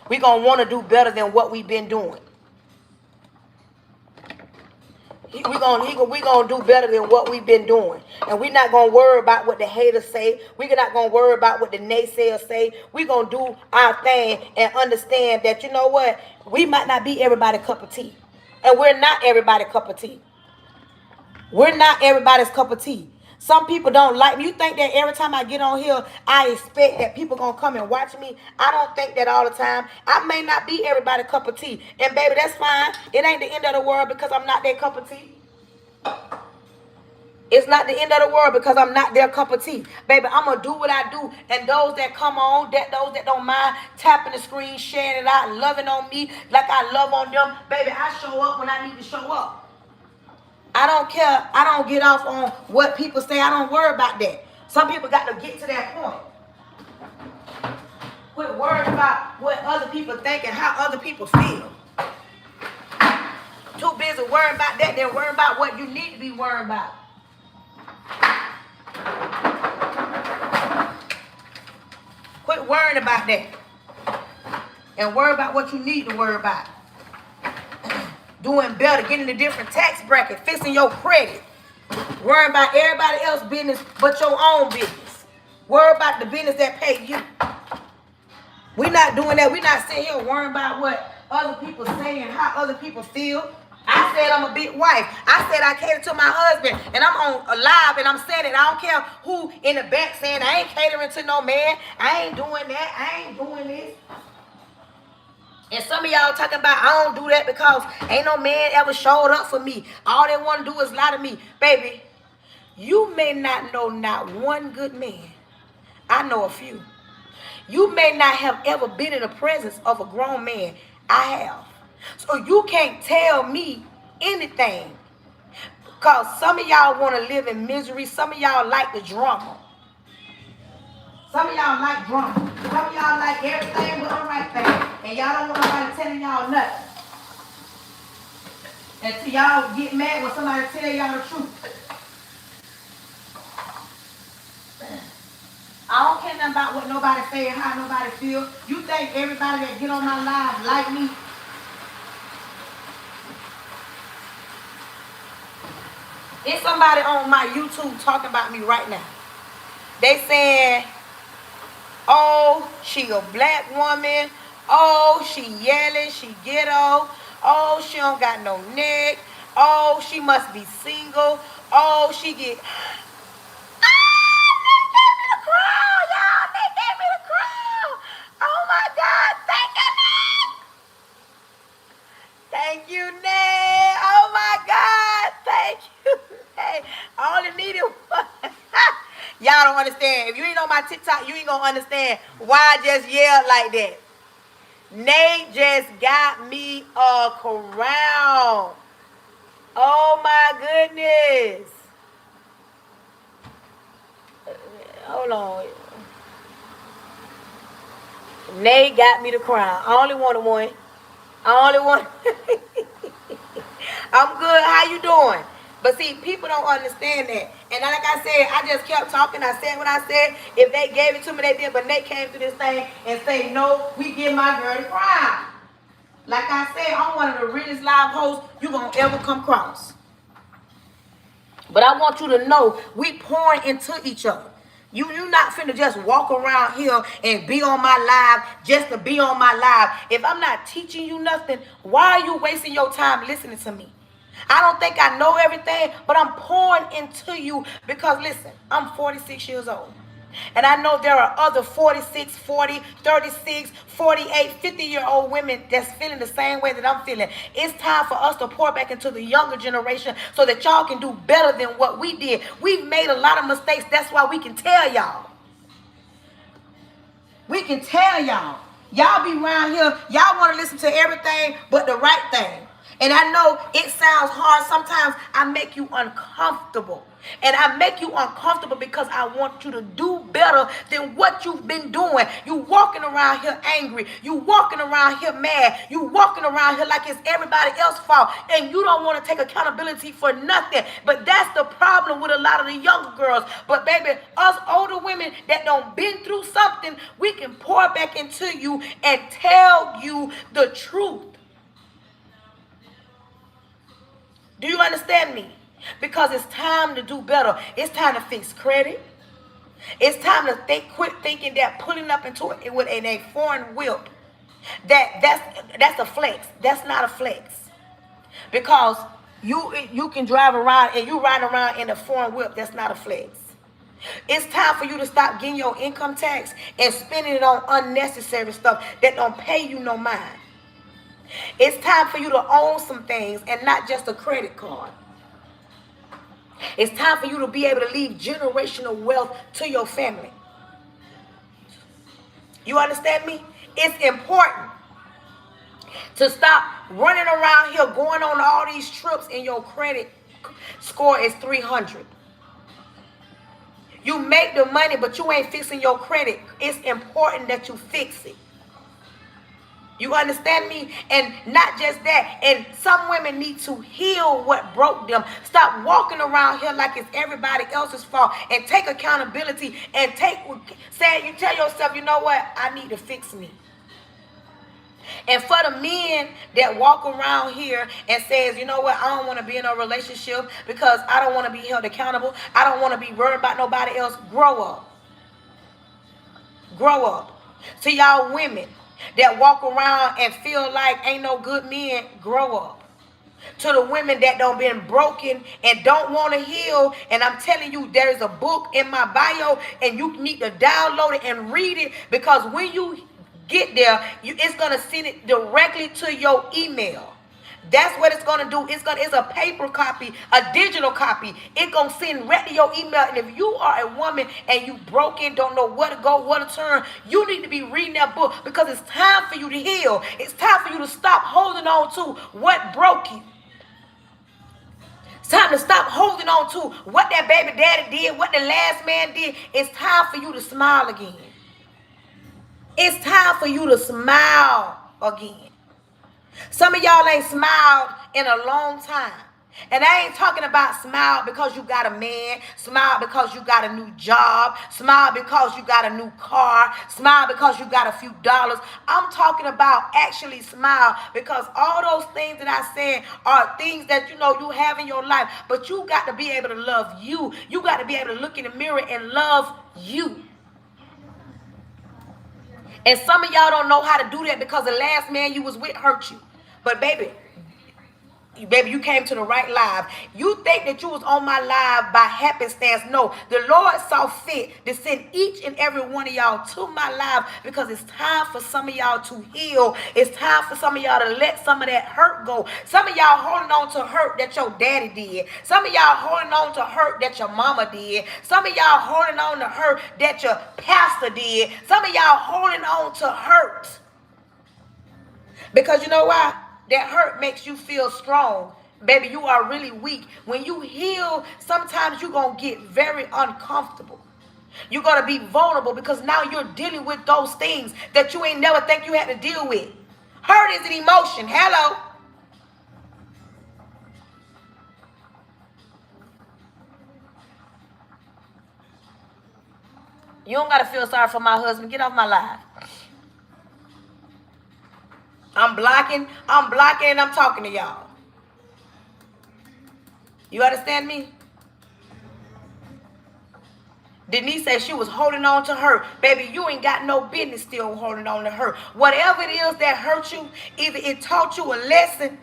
We gonna want to do better than what we've been doing. We gonna do better than what we've been doing. And we're not gonna worry about what the haters say. We're not gonna worry about what the naysayers say. We're gonna do our thing and understand that, you know what? We might not be everybody's cup of tea. And we're not everybody's cup of tea. We're not everybody's cup of tea. Some people don't like me. You think that every time I get on here, I expect that people gonna come and watch me? I don't think that all the time. I may not be everybody's cup of tea. And baby, that's fine. It ain't the end of the world because I'm not their cup of tea. It's not the end of the world because I'm not their cup of tea. Baby, I'm going to do what I do. And those that come on, those that don't mind tapping the screen, sharing it out, loving on me like I love on them, baby, I show up when I need to show up. I don't care. I don't get off on what people say. I don't worry about that. Some people got to get to that point. Quit worrying about what other people think and how other people feel. Too busy worrying about that than worrying about what you need to be worrying about. Quit worrying about that. And worry about what you need to worry about. Doing better, getting a different tax bracket, fixing your credit. Worrying about everybody else's business but your own business. Worry about the business that pay you. We're not doing that. We're not sitting here worrying about what other people say and how other people feel. I said I'm a big wife. I said I cater to my husband. And I'm on live and I'm saying it. I don't care who in the back saying I ain't catering to no man. I ain't doing that. I ain't doing this. And some of y'all talking about I don't do that because ain't no man ever showed up for me. All they want to do is lie to me. Baby, you may not know not one good man. I know a few. You may not have ever been in the presence of a grown man. I have. So you can't tell me anything. Because some of y'all want to live in misery. Some of y'all like the drama. Some of y'all like drama. Some of y'all like everything but the right thing. And y'all don't want nobody telling y'all nothing. Until y'all get mad when somebody tell y'all the truth. I don't care nothing about what nobody say and how nobody feel. You think everybody that get on my live like me? It's somebody on my YouTube talking about me right now. They saying, oh, she a black woman. Oh, she yelling, she ghetto. Oh, she don't got no neck. Oh, she must be single. Oh, she get... Thank you, Nay. Oh my God. Thank you, Nay. All it needed was... Y'all don't understand. If you ain't on my TikTok, you ain't gonna understand why I just yelled like that. Nay just got me a crown. Oh my goodness. Hold on. Nay got me the crown. I only wanted one. I only want... I'm good. How you doing? But see, people don't understand that. And like I said, I just kept talking. I said what I said. If they gave it to me, they did. But they came through this thing and say, no, we give my girl the crown. Like I said, I'm one of the realest live hosts you going to ever come across. But I want you to know, we pouring into each other. You not finna just walk around here and be on my live just to be on my live. If I'm not teaching you nothing, why are you wasting your time listening to me? I don't think I know everything, but I'm pouring into you because, listen, I'm 46 years old. And I know there are other 46, 40, 36, 48, 50-year-old women that's feeling the same way that I'm feeling. It's time for us to pour back into the younger generation so that y'all can do better than what we did. We've made a lot of mistakes. That's why we can tell y'all. We can tell y'all. Y'all be around here. Y'all want to listen to everything but the right thing. And I know it sounds hard. Sometimes I make you uncomfortable. And I make you uncomfortable because I want you to do better than what you've been doing. You walking around here angry. You walking around here mad. You walking around here like it's everybody else's fault. And you don't want to take accountability for nothing. But that's the problem with a lot of the younger girls. But baby, us older women that don't been through something, we can pour back into you and tell you the truth. Do you understand me? Because it's time to do better. It's time to fix credit. It's time to quit thinking that pulling up into it with a foreign whip, that's a flex. That's not a flex. Because You can drive around and you ride around in a foreign whip. That's not a flex. It's time for you to stop getting your income tax and spending it on unnecessary stuff that don't pay you no mind. It's time for you to own some things and not just a credit card. It's time for you to be able to leave generational wealth to your family. You understand me? It's important to stop running around here going on all these trips and your credit score is 300. You make the money, but you ain't fixing your credit. It's important that you fix it. You understand me? And not just that. And some women need to heal what broke them. Stop walking around here like it's everybody else's fault. And take accountability. And you tell yourself, you know what? I need to fix me. And for the men that walk around here and says, you know what, I don't want to be in a relationship because I don't want to be held accountable. I don't want to be worried about nobody else. Grow up. Grow up. To y'all women that walk around and feel like ain't no good men, grow up. To the women that don't been broken and don't want to heal, and I'm telling you, there is a book in my bio and you need to download it and read it, because when you get there, it's gonna send it directly to your email. That's what it's gonna do. It's a paper copy, a digital copy. It's gonna send right to your email. And if you are a woman and you broken, don't know where to go, where to turn, you need to be reading that book, because it's time for you to heal. It's time for you to stop holding on to what broke you. It's time to stop holding on to what that baby daddy did, what the last man did. It's time for you to smile again. It's time for you to smile again. Some of y'all ain't smiled in a long time. And I ain't talking about smile because you got a man, smile because you got a new job, smile because you got a new car, smile because you got a few dollars. I'm talking about actually smile because all those things that I said are things that you have in your life. But you got to be able to love you. You got to be able to look in the mirror and love you. And some of y'all don't know how to do that because the last man you was with hurt you. But baby, you came to the right live. You think that you was on my live by happenstance. No, the Lord saw fit to send each and every one of y'all to my live because it's time for some of y'all to heal. It's time for some of y'all to let some of that hurt go. Some of y'all holding on to hurt that your daddy did. Some of y'all holding on to hurt that your mama did. Some of y'all holding on to hurt that your pastor did. Some of y'all holding on to hurt. Because you know why? That hurt makes you feel strong. Baby, you are really weak. When you heal, sometimes you're going to get very uncomfortable. You're going to be vulnerable because now you're dealing with those things that you ain't never think you had to deal with. Hurt is an emotion. Hello. You don't got to feel sorry for my husband. Get off my live. I'm blocking, and I'm talking to y'all. You understand me? Denise said she was holding on to her. Baby, you ain't got no business still holding on to her. Whatever it is that hurt you, either it taught you a lesson,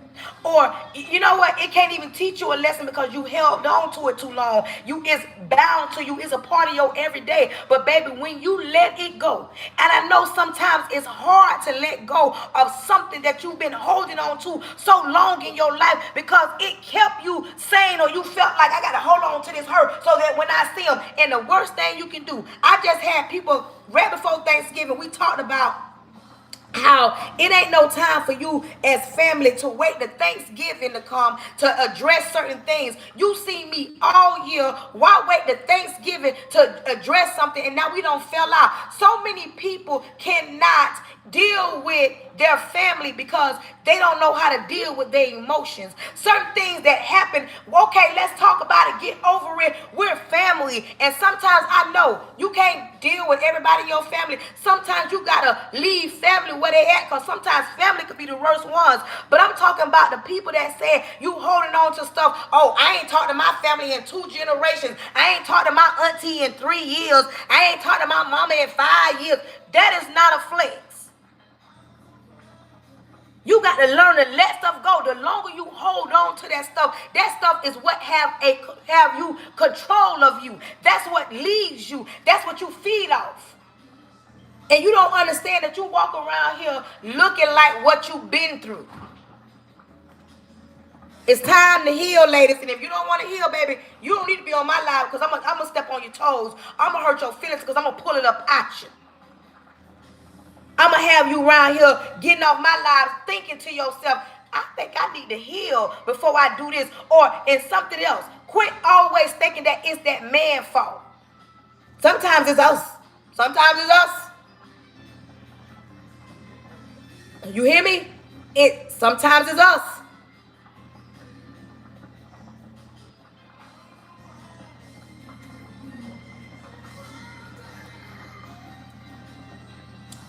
or you know what, it can't even teach you a lesson because you held on to it too long. It's bound to you. It's a part of your everyday. But baby, when you let it go, and I know sometimes it's hard to let go of something that you've been holding on to so long in your life because it kept you sane, or you felt like I got to hold on to this hurt so that when I see them. And the worst thing you can do, I just had people right before Thanksgiving, we talked about how it ain't no time for you as family to wait to Thanksgiving to come to address certain things. You see me all year. Why wait to Thanksgiving to address something and now we don't fell out? So many people cannot deal with their family because they don't know how to deal with their emotions. Certain things that happen, okay, let's talk about it, get over it. We're family. And sometimes I know you can't deal with everybody in your family. Sometimes you gotta leave family where they at, because sometimes family could be the worst ones. But I'm talking about the people that say you holding on to stuff. Oh, I ain't talked to my family in 2 generations. I ain't talked to my auntie in 3 years. I ain't talked to my mama in 5 years. That is not a flex. You got to learn to let stuff go. The longer you hold on to that stuff is what have you control of you. That's what leads you. That's what you feed off. And you don't understand that you walk around here looking like what you've been through. It's time to heal, ladies. And if you don't want to heal, baby, you don't need to be on my live because I'm going to step on your toes. I'm going to hurt your feelings because I'm going to pull it up at you. I'm going to have you around here getting off my live thinking to yourself, I think I need to heal before I do this. Or in something else. Quit always thinking that it's that man's fault. Sometimes it's us. Sometimes it's us. You hear me? Sometimes it's us.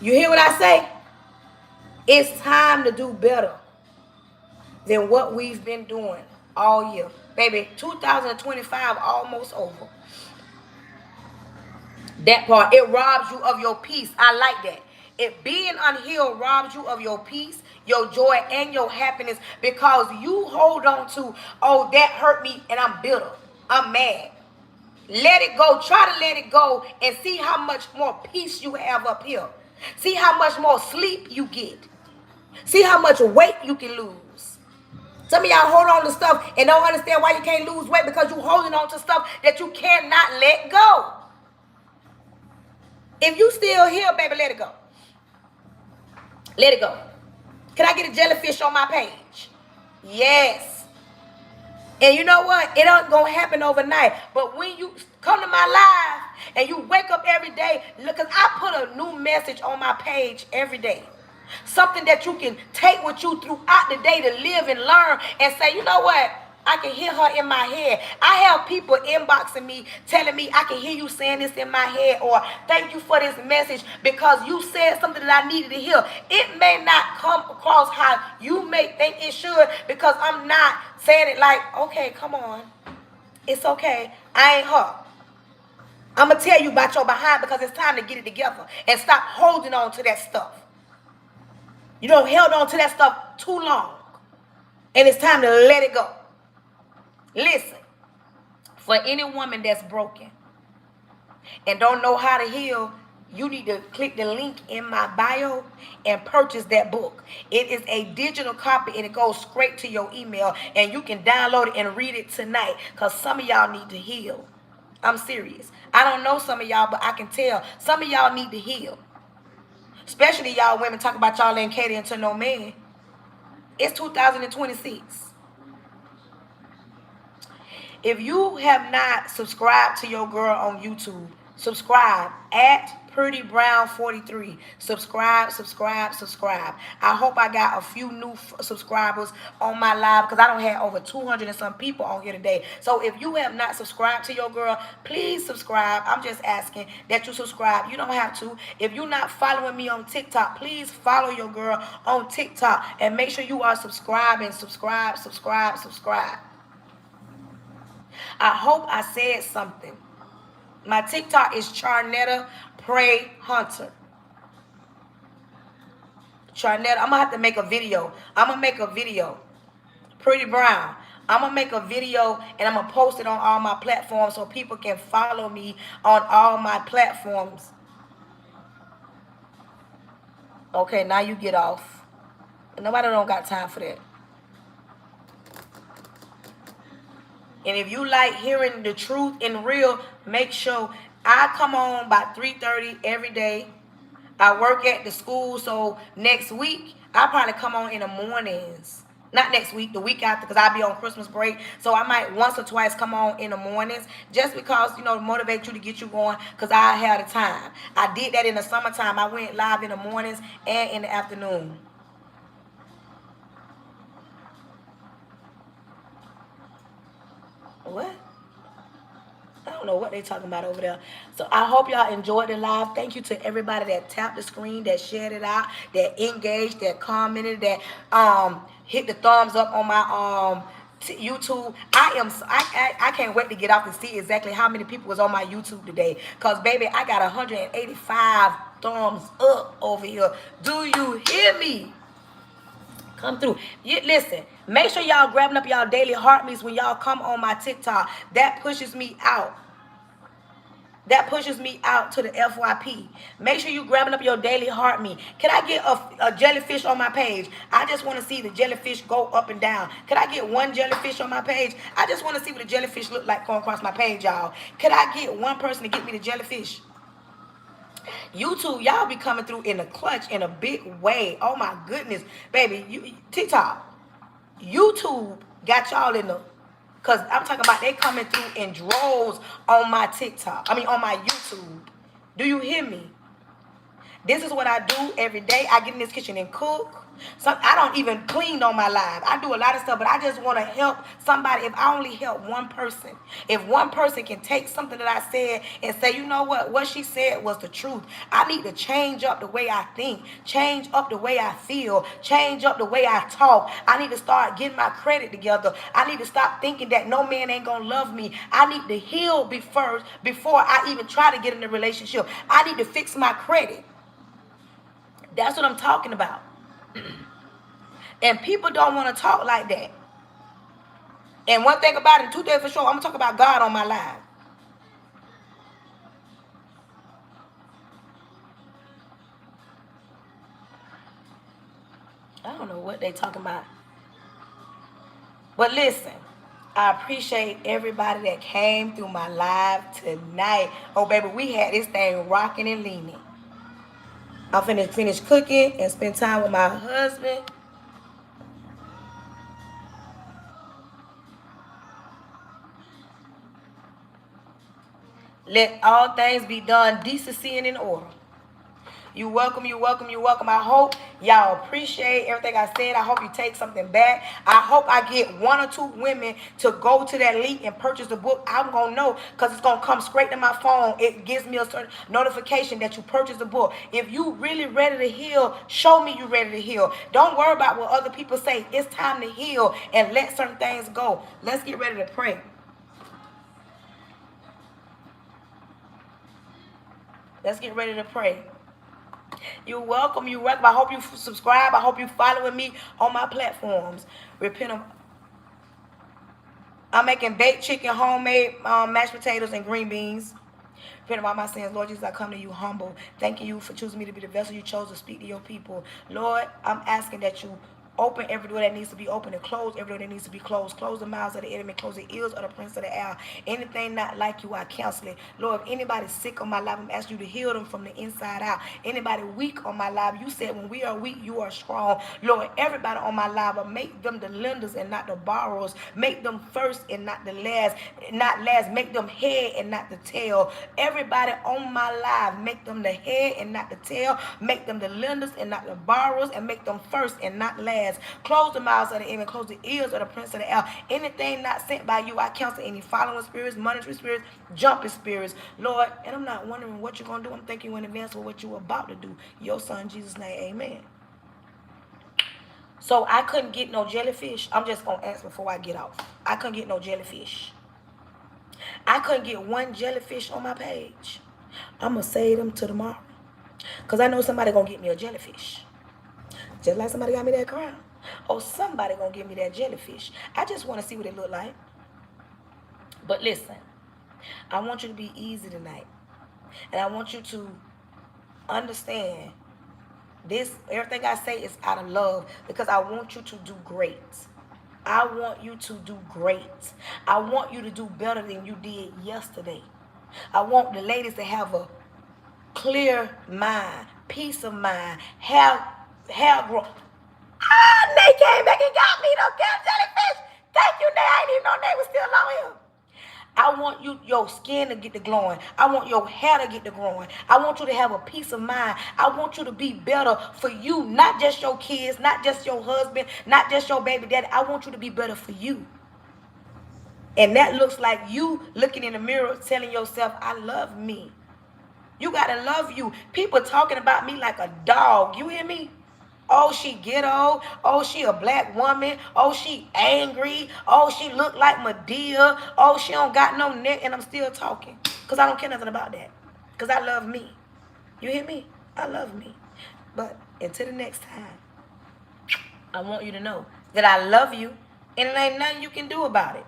You hear what I say? It's time to do better than what we've been doing all year. Baby, 2025 almost over. That part, it robs you of your peace. I like that. If being unhealed robs you of your peace, your joy, and your happiness because you hold on to, oh, that hurt me and I'm bitter. I'm mad. Let it go. Try to let it go and see how much more peace you have up here. See how much more sleep you get. See how much weight you can lose. Some of y'all hold on to stuff and don't understand why you can't lose weight because you're holding on to stuff that you cannot let go. If you still here, baby, let it go. Let it go. Can I get a jellyfish on my page? Yes. And you know what? It ain't going to happen overnight. But when you come to my live and you wake up every day, look, because I put a new message on my page every day. Something that you can take with you throughout the day to live and learn and say, you know what? I can hear her in my head. I have people inboxing me, telling me I can hear you saying this in my head, or thank you for this message because you said something that I needed to hear. It may not come across how you may think it should because I'm not saying it like, okay, come on. It's okay. I ain't her. I'm going to tell you about your behind because it's time to get it together and stop holding on to that stuff. You don't held on to that stuff too long. And it's time to let it go. Listen, for any woman that's broken and don't know how to heal, you need to click the link in my bio and purchase that book. It is a digital copy and it goes straight to your email and you can download it and read it tonight because some of y'all need to heal. I'm serious. I don't know some of y'all, but I can tell some of y'all need to heal. Especially y'all women talk about y'all ain't catering to no man. It's 2026. If you have not subscribed to your girl on YouTube, subscribe at Pretty Brown 43. Subscribe. I hope I got a few new subscribers on my live because I don't have over 200 and some people on here today. So if you have not subscribed to your girl, please subscribe. I'm just asking that you subscribe. You don't have to. If you're not following me on TikTok, please follow your girl on TikTok and make sure you are subscribing. Subscribe. I hope I said something. My TikTok is Charnetta Pray Hunter. Charnetta, I'm going to have to make a video. Pretty Brown. I'm going to make a video and I'm going to post it on all my platforms so people can follow me on all my platforms. Okay, now you get off. Nobody don't got time for that. And if you like hearing the truth and real, make sure I come on by 3:30 every day. I work at the school, so next week, I'll probably come on in the mornings. Not next week, the week after, because I'll be on Christmas break. So I might once or twice come on in the mornings just because, to motivate you to get you going because I have the time. I did that in the summertime. I went live in the mornings and in the afternoon. What? I don't know what they talking about over there. So I hope y'all enjoyed the live. Thank you to everybody that tapped the screen, that shared it out, that engaged, that commented, that hit the thumbs up on my YouTube. I can't wait to get off and see exactly how many people was on my YouTube today. Cause baby, I got 185 thumbs up over here. Do you hear me? Come through. Listen, make sure y'all grabbing up y'all daily heart meets when y'all come on my TikTok. That pushes me out. That pushes me out to the FYP. Make sure you grabbing up your daily heart meet. Can I get a jellyfish on my page? I just want to see the jellyfish go up and down. Can I get one jellyfish on my page? I just want to see what the jellyfish look like going across my page, y'all. Can I get one person to get me the jellyfish? YouTube, y'all be coming through in a clutch in a big way. Oh my goodness, baby. TikTok, YouTube got y'all in the, because I'm talking about they coming through in droves on my TikTok. I mean, on my YouTube. Do you hear me? This is what I do every day. I get in this kitchen and cook. I don't even clean on my live. I do a lot of stuff, but I just want to help somebody. If I only help one person, if one person can take something that I said and say, you know what she said was the truth. I need to change up the way I think, change up the way I feel, change up the way I talk. I need to start getting my credit together. I need to stop thinking that no man ain't gonna love me. I need to heal before I even try to get in a relationship. I need to fix my credit. That's what I'm talking about. And people don't want to talk like that. And one thing about it, 2 days for sure, I'm going to talk about God on my live. I don't know what they talking about. But listen, I appreciate everybody that came through my live tonight. Oh, baby, we had this thing rocking and leaning. I'm finna finish cooking and spend time with my husband. Let all things be done decency and in order. You welcome, you welcome, you welcome. I hope y'all appreciate everything I said. I hope you take something back. I hope I get 1 or 2 women to go to that link and purchase the book. I'm going to know because it's going to come straight to my phone. It gives me a certain notification that you purchased the book. If you really ready to heal, show me you ready to heal. Don't worry about what other people say. It's time to heal and let certain things go. Let's get ready to pray. Let's get ready to pray. You're welcome. You're welcome. I hope you subscribe. I hope you following me on my platforms. Repent of. I'm making baked chicken, homemade mashed potatoes, and green beans. Repent of all my sins. Lord Jesus, I come to you humble. Thanking you for choosing me to be the vessel you chose to speak to your people. Lord, I'm asking that you open every door that needs to be open and close every door that needs to be closed. Close the mouths of the enemy. Close the ears of the prince of the air. Anything not like you, I cancel it. Lord, if anybody's sick on my life, I'm asking you to heal them from the inside out. Anybody weak on my life, you said when we are weak, you are strong. Lord, everybody on my life, make them the lenders and not the borrowers. Make them first and not the last. Not last. Make them head and not the tail. Everybody on my life, make them the head and not the tail. Make them the lenders and not the borrowers. And make them first and not last. Close the mouths of the enemy. Close the ears of the prince of the air. Anything not sent by you, I cancel any following spirits, monitoring spirits, jumping spirits. Lord, and I'm not wondering what you're going to do. I'm thanking you in advance for what you're about to do. Your son, Jesus' name, amen. So I couldn't get no jellyfish. I'm just going to ask before I get off. I couldn't get no jellyfish. I couldn't get one jellyfish on my page. I'm going to save them to tomorrow. Because I know somebody going to get me a jellyfish. Just like somebody got me that crown. Oh, somebody gonna give me that jellyfish. I just want to see what it look like. But listen, I want you to be easy tonight. And I want you to understand this. Everything I say is out of love because I want you to do great. I want you to do great. I want you to do better than you did yesterday. I want the ladies to have a clear mind, peace of mind, hair growth. They came back and got me those damn jellyfish. Thank you, Nay. I didn't even know Nay was still on here. I want your skin to get the glowing. I want your hair to get the growing. I want you to have a peace of mind. I want you to be better for you, not just your kids, not just your husband, not just your baby daddy. I want you to be better for you. And that looks like you looking in the mirror telling yourself, I love me. You got to love you. People talking about me like a dog. You hear me? Oh, she ghetto. Oh, she a black woman. Oh, she angry. Oh, she look like Medea. Oh, she don't got no neck. And I'm still talking. Because I don't care nothing about that. Because I love me. You hear me? I love me. But until the next time, I want you to know that I love you, and there ain't nothing you can do about it.